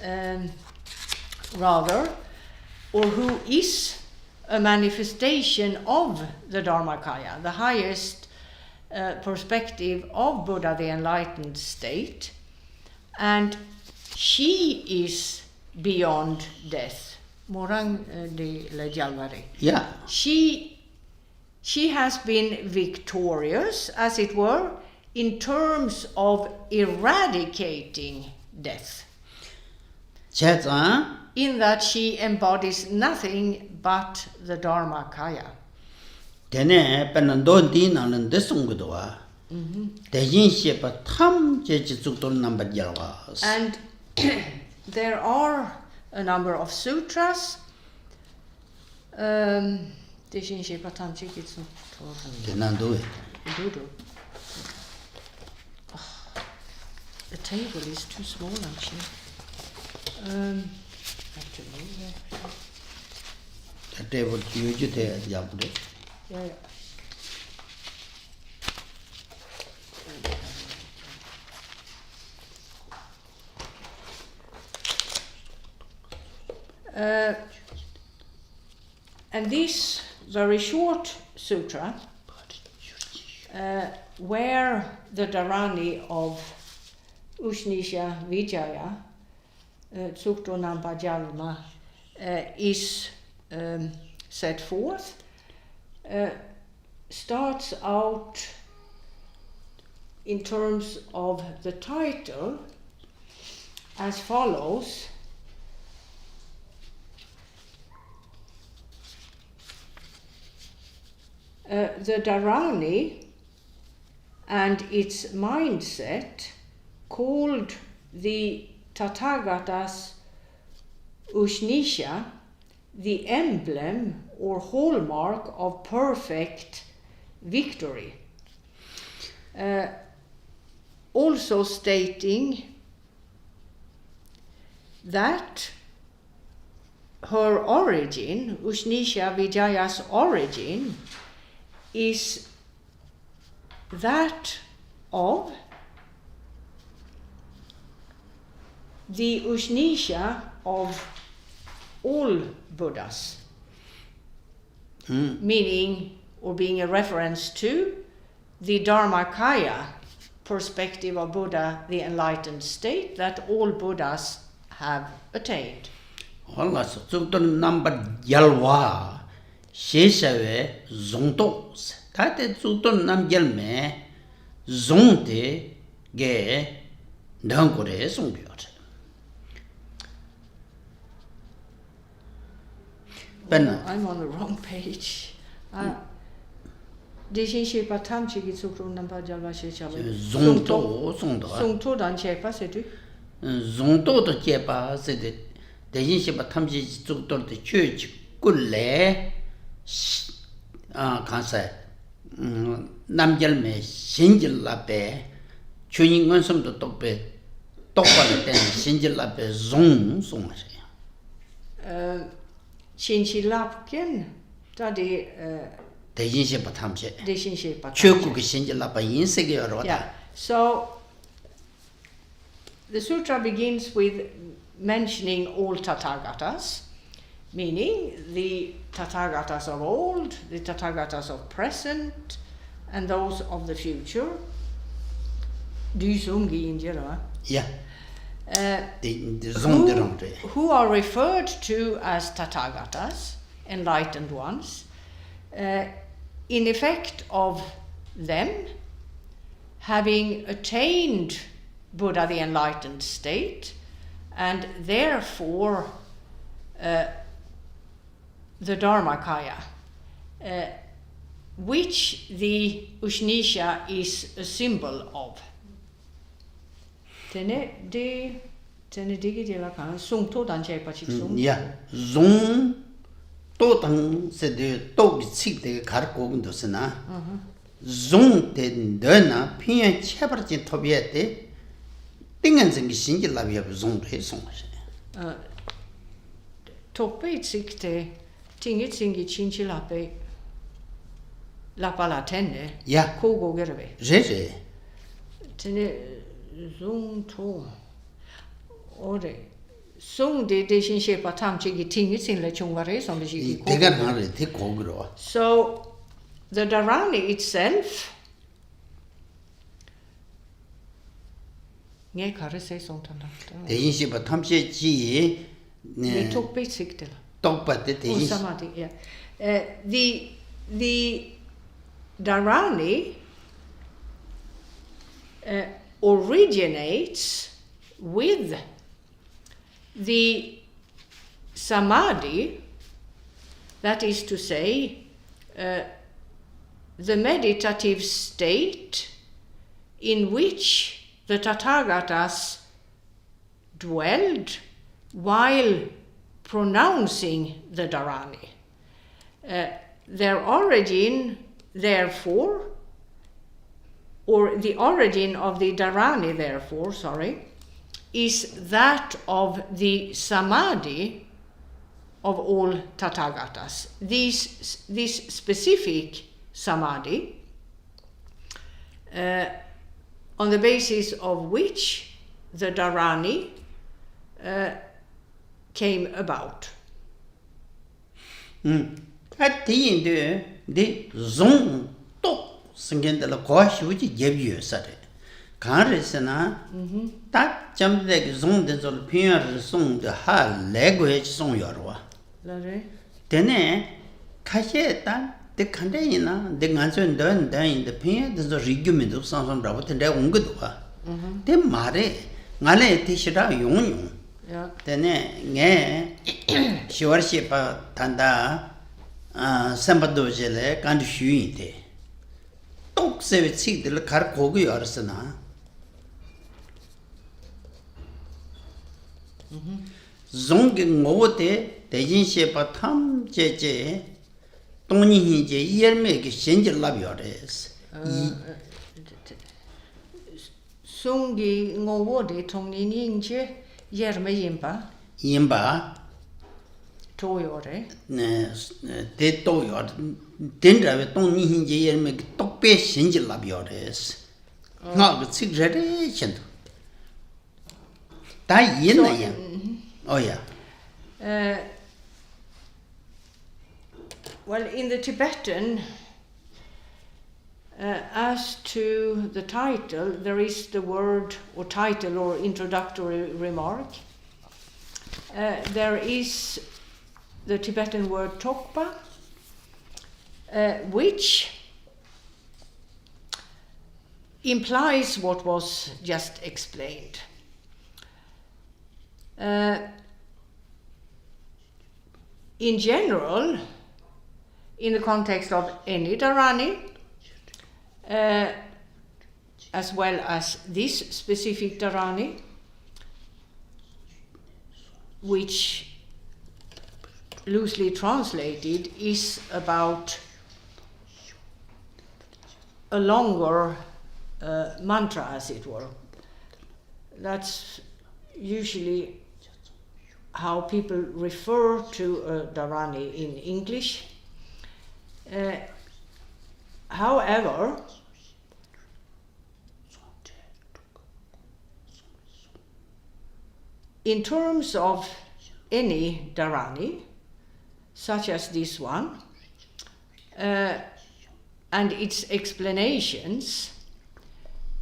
who is a manifestation of the Dharmakaya, the highest perspective of Buddha, the enlightened state, and she is beyond death. Morang de la Jalvare. Yeah. She has been victorious, as it were, in terms of eradicating death. 제자 In that she embodies nothing but the Dharmakaya. 되네 뻔도 디나는 데송거도와 대신 시에바 탐 제지 죽돌 넘버 열와 And there are a number of sutras. 대난도 The table is too small actually. Have to move it. The table 유지 돼 잡으래. Yeah. And this very short sutra, where the Dharani of Ushnisha Vijaya, Tsuktor Namgyalma, is set forth, starts out in terms of the title as follows. The Dharani and its mindset, called the Tathagatas Ushnisha, the emblem or hallmark of perfect victory. Also stating that her origin, Ushnisha Vijaya's origin, is that of the Ushnisha of all Buddhas, meaning or being a reference to the Dharmakaya perspective of Buddha, the enlightened state that all Buddhas have attained. 올라서 Tsuktor Namgyalma 시샤웨 종도 다때 Tsuktor Namgyalma 종데 게 능고래 송비어. I'm on the wrong page. Deshin patam chigi Tsuktor Namgyalma shechawe. Zongto dan chepa sedu. Zongto to chepa sede. Deshin patam chigi Tsuktor de chöchi kulle kansa Namgyalma 신질라베 주인건 섬도 똑베 똑바로 된 신질라베 종 송하세요. Chinchilapken Tadi 대신시 바탐제 Deshinshe 최고의 신질라바 인세계 여러 Yeah. So the sutra begins with mentioning all Tathagatas, meaning the Tathagatas of old, the Tathagatas of present, and those of the future. Dysungi Injera. Yeah. Who are referred to as Tathagatas, enlightened ones, in effect of them having attained Buddha, the enlightened state, and therefore the Dharmakaya, which the Ushnisha is a symbol of. Tene digi de la kan sung to dan che pa chi sung. Yeah. Zong to tang se de to gi chik de gar ko gun dosna. Zong de na pian chebar jin tobye de dingen zeng gi sin gi la bye zong de song. Toppe chik de tingi singi chin chi la pe la pa la tenne. Yeah. Ko go gerbe. Je. Tene Zung to ore sung de deshin she patam chi gi tingi sin le chung ware som de chi ko. Degan har de ko gro. So the Dharani itself nge kare se song tan da. 대신 시 바탐제 지 Ne tok basic de. 똑바데 대신 Samadhi, yeah. The Dharani originates with the samadhi, that is to say, the meditative state in which the Tathagatas dwelled while pronouncing the Dharani. Their origin, therefore, or the origin of the Dharani, therefore, is that of the samadhi of all Tathagatas. This specific samadhi, on the basis of which the Dharani came about. 대인데 네 종도 생긴들 고시우지 예비여서래 가르스나 딱 점대게 종대절 표현을 송도 할 레고에 송여와 Lare? 되네 가시에다 내 간대이나 내 간선 넌 다인데 표현도 리규면도 상상하고 근데 온 것도 와. 내 말에 나래 대시라 용용 되네 네 시월시바 단다 삼바도젤에 간주 휴인데 똑세에 치들 갈 고기 알았으나 종기 모데 대진시바 탐제제 동니히제 열매게 신질라비어레스 Sungi ngowode tongniningje yerme yimba 임바 toyore. 네 대도요 된다왜 동니히제 열매게 똑배 신질라비어레스 나그 치그레레 신도 다 이해나야 어야 Well, in the Tibetan, as to the title, there is the word or title or introductory remark. There is the Tibetan word tokpa, which implies what was just explained. In general, in the context of any Dharani, as well as this specific Dharani, which loosely translated is about a longer mantra, as it were. That's usually how people refer to a Dharani in English. However, in terms of any Dharani, such as this one, and its explanations,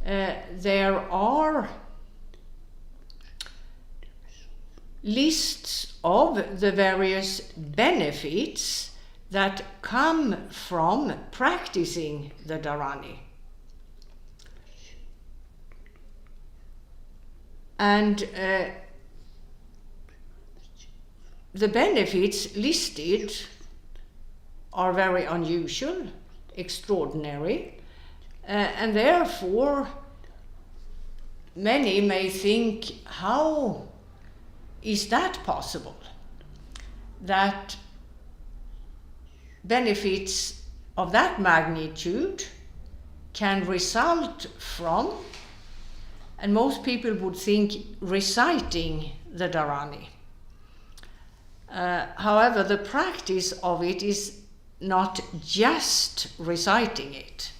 there are lists of the various benefits that come from practicing the Dharani. And the benefits listed are very unusual, extraordinary, and therefore many may think, how is that possible? That benefits of that magnitude can result from, and most people would think, reciting the Dharani. However, the practice of it is not just reciting it.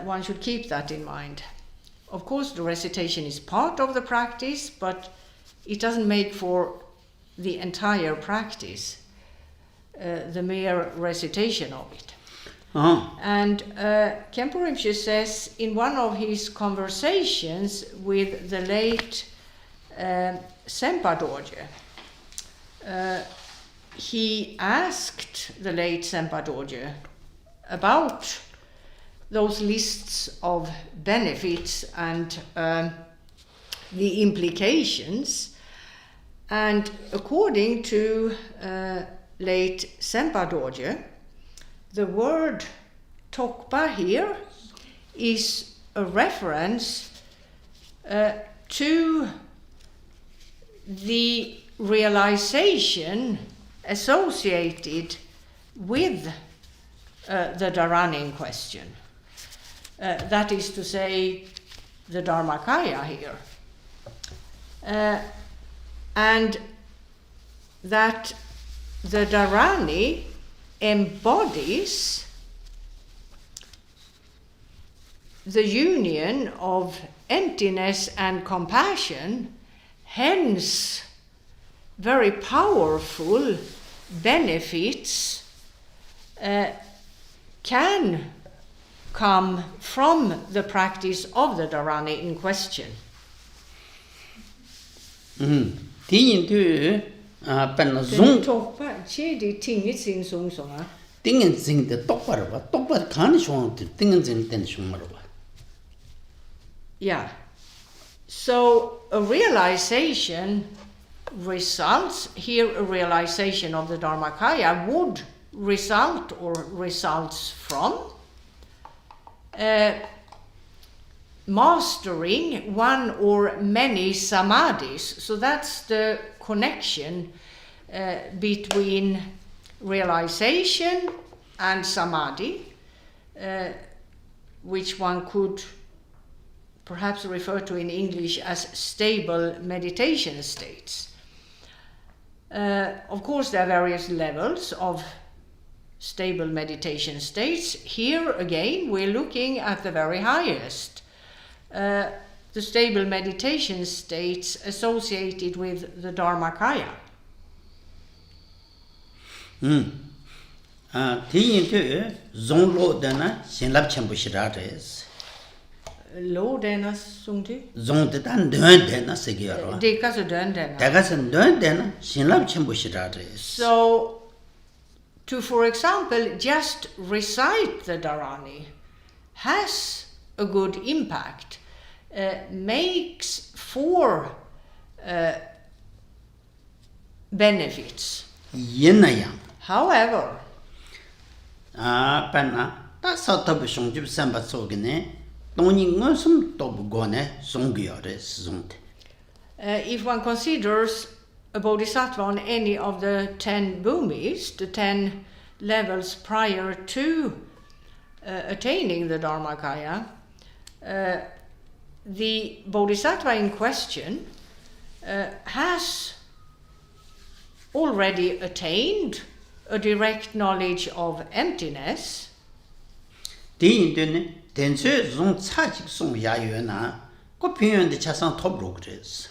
One should keep that in mind. Of course, the recitation is part of the practice, but it doesn't make for the entire practice, the mere recitation of it. And Khenpo Rinpoche says in one of his conversations with the late Senpa Dorje, he asked the late Senpa Dorje about those lists of benefits and the implications. And according to late Senpa Dorje, the word Tokpa here is a reference to the realization associated with the Dharani in question. That is to say, the Dharmakaya here. And that the Dharani embodies the union of emptiness and compassion, hence very powerful benefits can come from the practice of the Dharani in question. Yeah. So a realization results, here a realization of the Dharmakaya would result or results from mastering one or many samadhis. So that's the connection between realization and samadhi, which one could perhaps refer to in English as stable meditation states. Of course, there are various levels of stable meditation states. Here again, we're looking at the very highest, the stable meditation states associated with the Dharmakaya. Lo dena sungti? Zong de dan dön dena segiro. Dekas dön dena. Dekas dön dena shinlab chembu shirare. So, to, for example, just recite the Dharani has a good impact, makes for benefits. Yinayang. However, panna ta satab shongjub samba sogene. If one considers a bodhisattva on any of the 10 bhumis, the 10 levels prior to attaining the Dharmakaya, the bodhisattva in question has already attained a direct knowledge of emptiness, 대인들은 dense 좀 차직 송 야유나 그 표현의 차상 톱로 그랬어.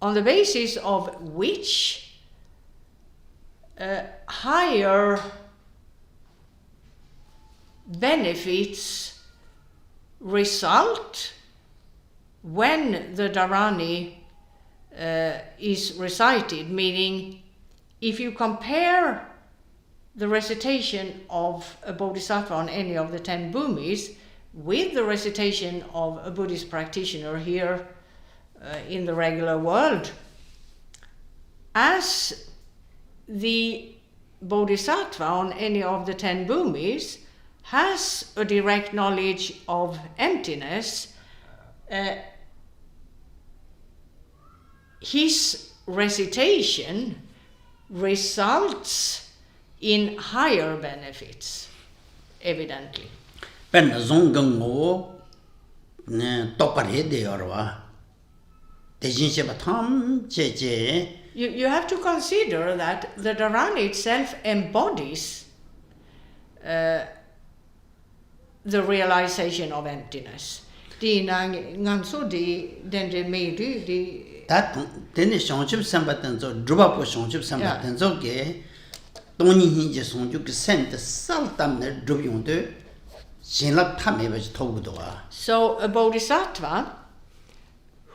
on the basis of which higher benefits result when the Dharani is recited, meaning if you compare the recitation of a bodhisattva on any of the 10 bhumis with the recitation of a Buddhist practitioner here in the regular world, as the bodhisattva on any of the 10 bhumis has a direct knowledge of emptiness, his recitation results in higher benefits, evidently. pen zonggo ne topare de orwa dejin sheba tham jeje. You have to consider that the Dharani itself embodies the realization of emptiness. 다 되는 성집 삼바던 저 drubapo 성집 삼바던 저게 돈이 이제 성juk 센터 살담네 drubyonde 신랍 탐해버지 도구도 와. So a bodhisattva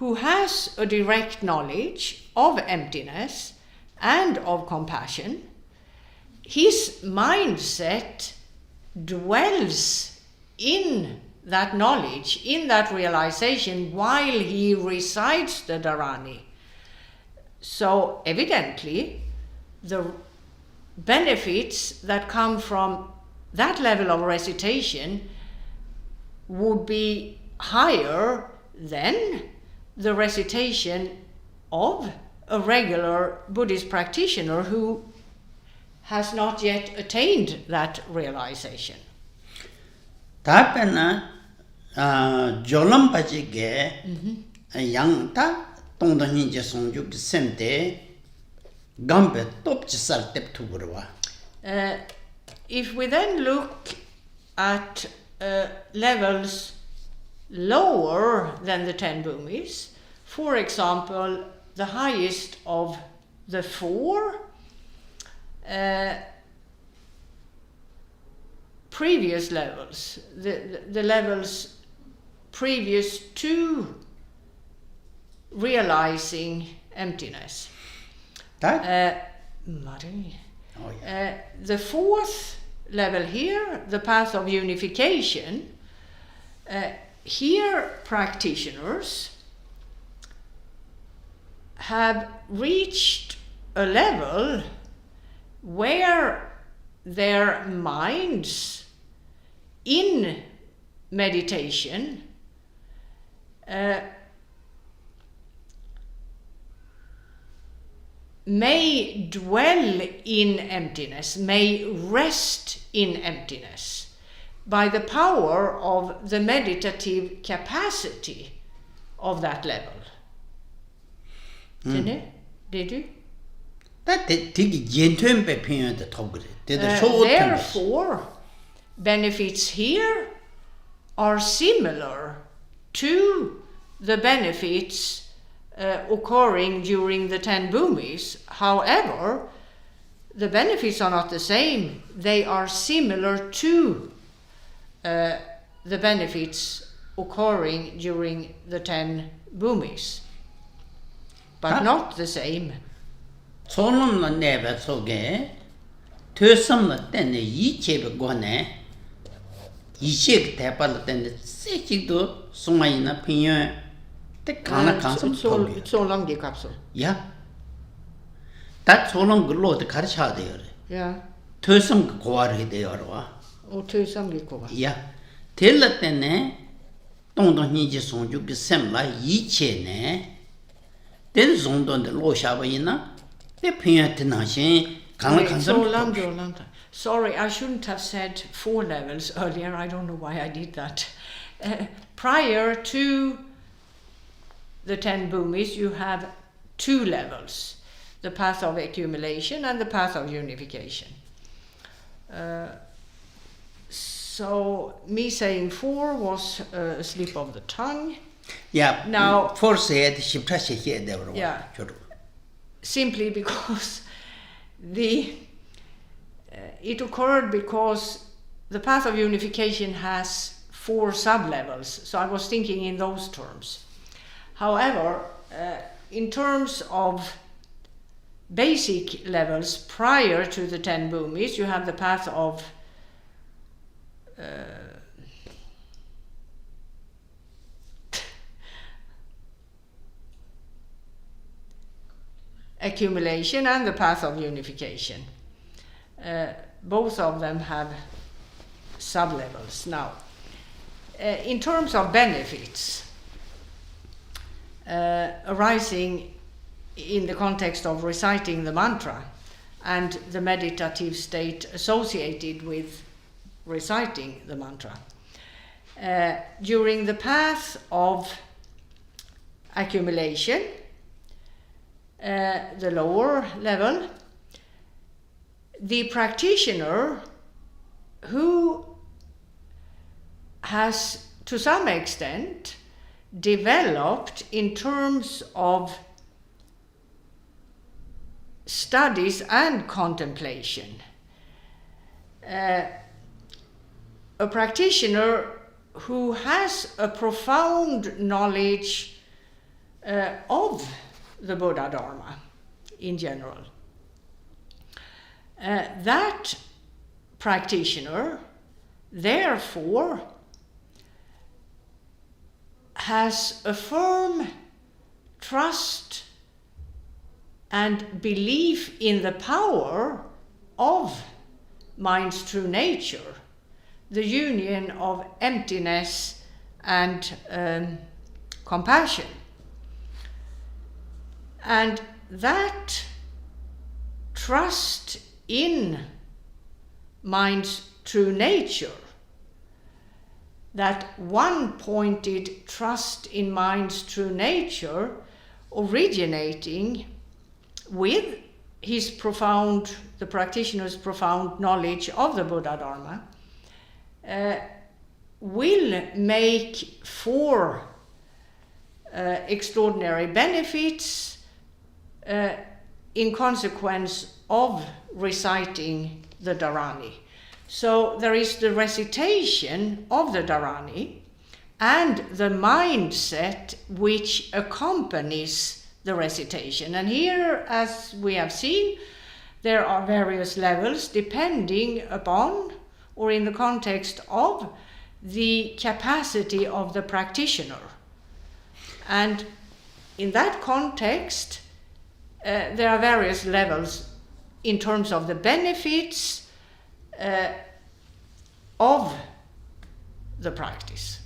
who has a direct knowledge of emptiness and of compassion, his mindset dwells in that knowledge, in that realization, while he recites the Dharani. So evidently, the benefits that come from that level of recitation would be higher than the recitation of a regular Buddhist practitioner who has not yet attained that realization. 답변은 조람 빠지게 양다 동동이 이제 성juk 센데 감베 톱지 살때 투브르와. If we then look at levels lower than the 10 bhumis, for example, the highest of the 4 previous levels, the levels previous to realizing emptiness. The 4th level here, the path of unification, here practitioners have reached a level where their minds in meditation may dwell in emptiness, may rest in emptiness by the power of the meditative capacity of that level. Did you? Therefore, benefits here are similar to the benefits occurring during the 10 bhumis. However, the benefits are not the same. They are similar to the benefits occurring during the 10 bhumis, but not the same. 소놈은 내배 속에 되섬을 때는 이체를 권해 이체 대발을 때는 세직도 송아이나 피녀 때 가나 간섭 토비. So long the capsule. 야. 다 소놈 글로 가르쳐야 돼요. Yeah. 되섬 고아를 돼요와. 오 되섬 고아. 야. 될 때는 동동이지 송주 그 셈라 이체네. 된 정도인데 로샤바이나 Sorry, I shouldn't have said 4 levels earlier. I don't know why I did that. Prior to the 10 bhumis, you have 2 levels. the path of accumulation and the path of unification. So me saying 4 was a slip of the tongue. Yeah. Now, 4 said yeah, simply because it occurred because the path of unification has 4 sub-levels, so I was thinking in those terms. However, in terms of basic levels prior to the 10 bhumis, you have the path of accumulation and the path of unification. Both of them have sub-levels. Now, in terms of benefits arising in the context of reciting the mantra and the meditative state associated with reciting the mantra, during the path of accumulation, the lower level, the practitioner who has to some extent developed in terms of studies and contemplation, a practitioner who has a profound knowledge of the Buddhadharma in general. That practitioner, therefore, has a firm trust and belief in the power of mind's true nature, the union of emptiness and compassion. And that trust in mind's true nature, that one-pointed trust in mind's true nature, originating with the practitioner's profound knowledge of the Buddhadharma, will make 4 extraordinary benefits in consequence of reciting the Dharani. So there is the recitation of the Dharani and the mindset which accompanies the recitation. And here, as we have seen, there are various levels depending upon, or in the context of, the capacity of the practitioner. And in that context, there are various levels in terms of the benefits of the practice.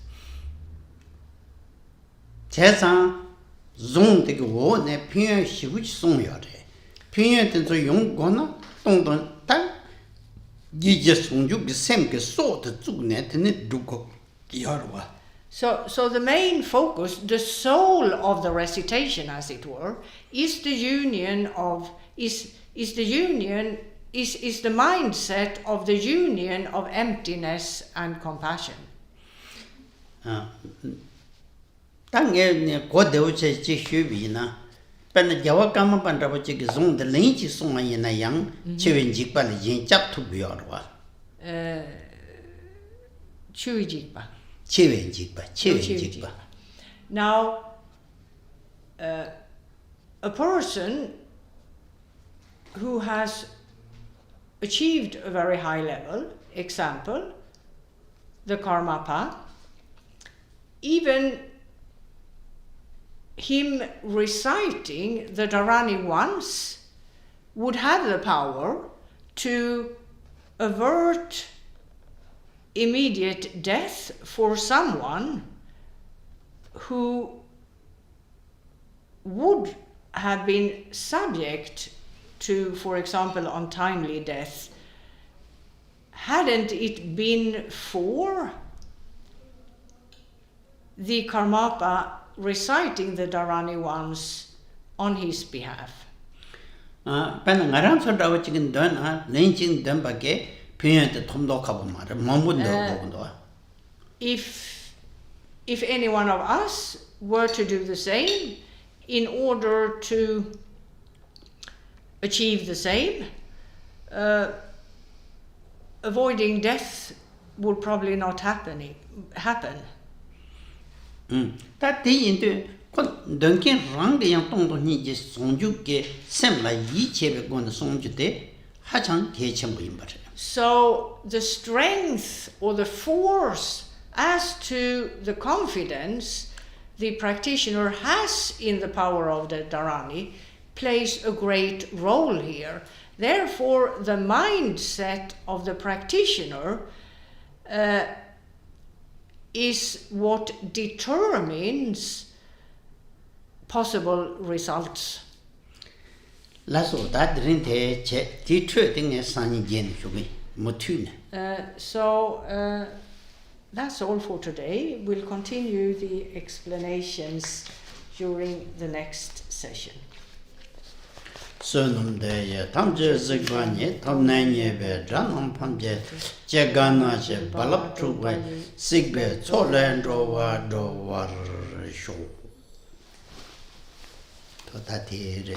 세상 종되게 원에 평양 시구치 송여래. 평양된 저 용거나 동동 딱 이제 송죽 샘게 소트 죽네 되네 두고 기하러와. So the main focus, the soul of the recitation, as it were, is the union of is the mindset of the union of emptiness and compassion. 당에 고대우체 지슈비나 pen jawa kama pandrapa chiki zong de lenchi songa yena yang chewen jikpa le yin chap tu biyorwa Chewen jikpa. chewen jikpa. Now, a person who has achieved a very high level, example, the Karmapa, even him reciting the Dharani once would have the power to avert immediate death for someone who would have been subject to, for example, untimely death, hadn't it been for the Karmapa reciting the Dharani once on his behalf. pen ngaram so daw chicken done lynching them bage pin the tomdo kabumar mamundo if any one of us were to do the same in order to achieve the same, avoiding death would probably not happen. That day into Duncan rang the young tongue ni just sonju ge sem la yi chebe gon sonju de hachang techem imber. So the strength or the force as to the confidence the practitioner has in the power of the Dharani plays a great role here. Therefore, the mindset of the practitioner is what determines possible results. Lasso that rinte che teacher thing is sunny gen shubi mutune. So that's all for today. We'll continue the explanations during the next session. Sonum de tamje zigvani tamnanye be janam pamje jegana je balap truba sigbe cholen do war show to tatire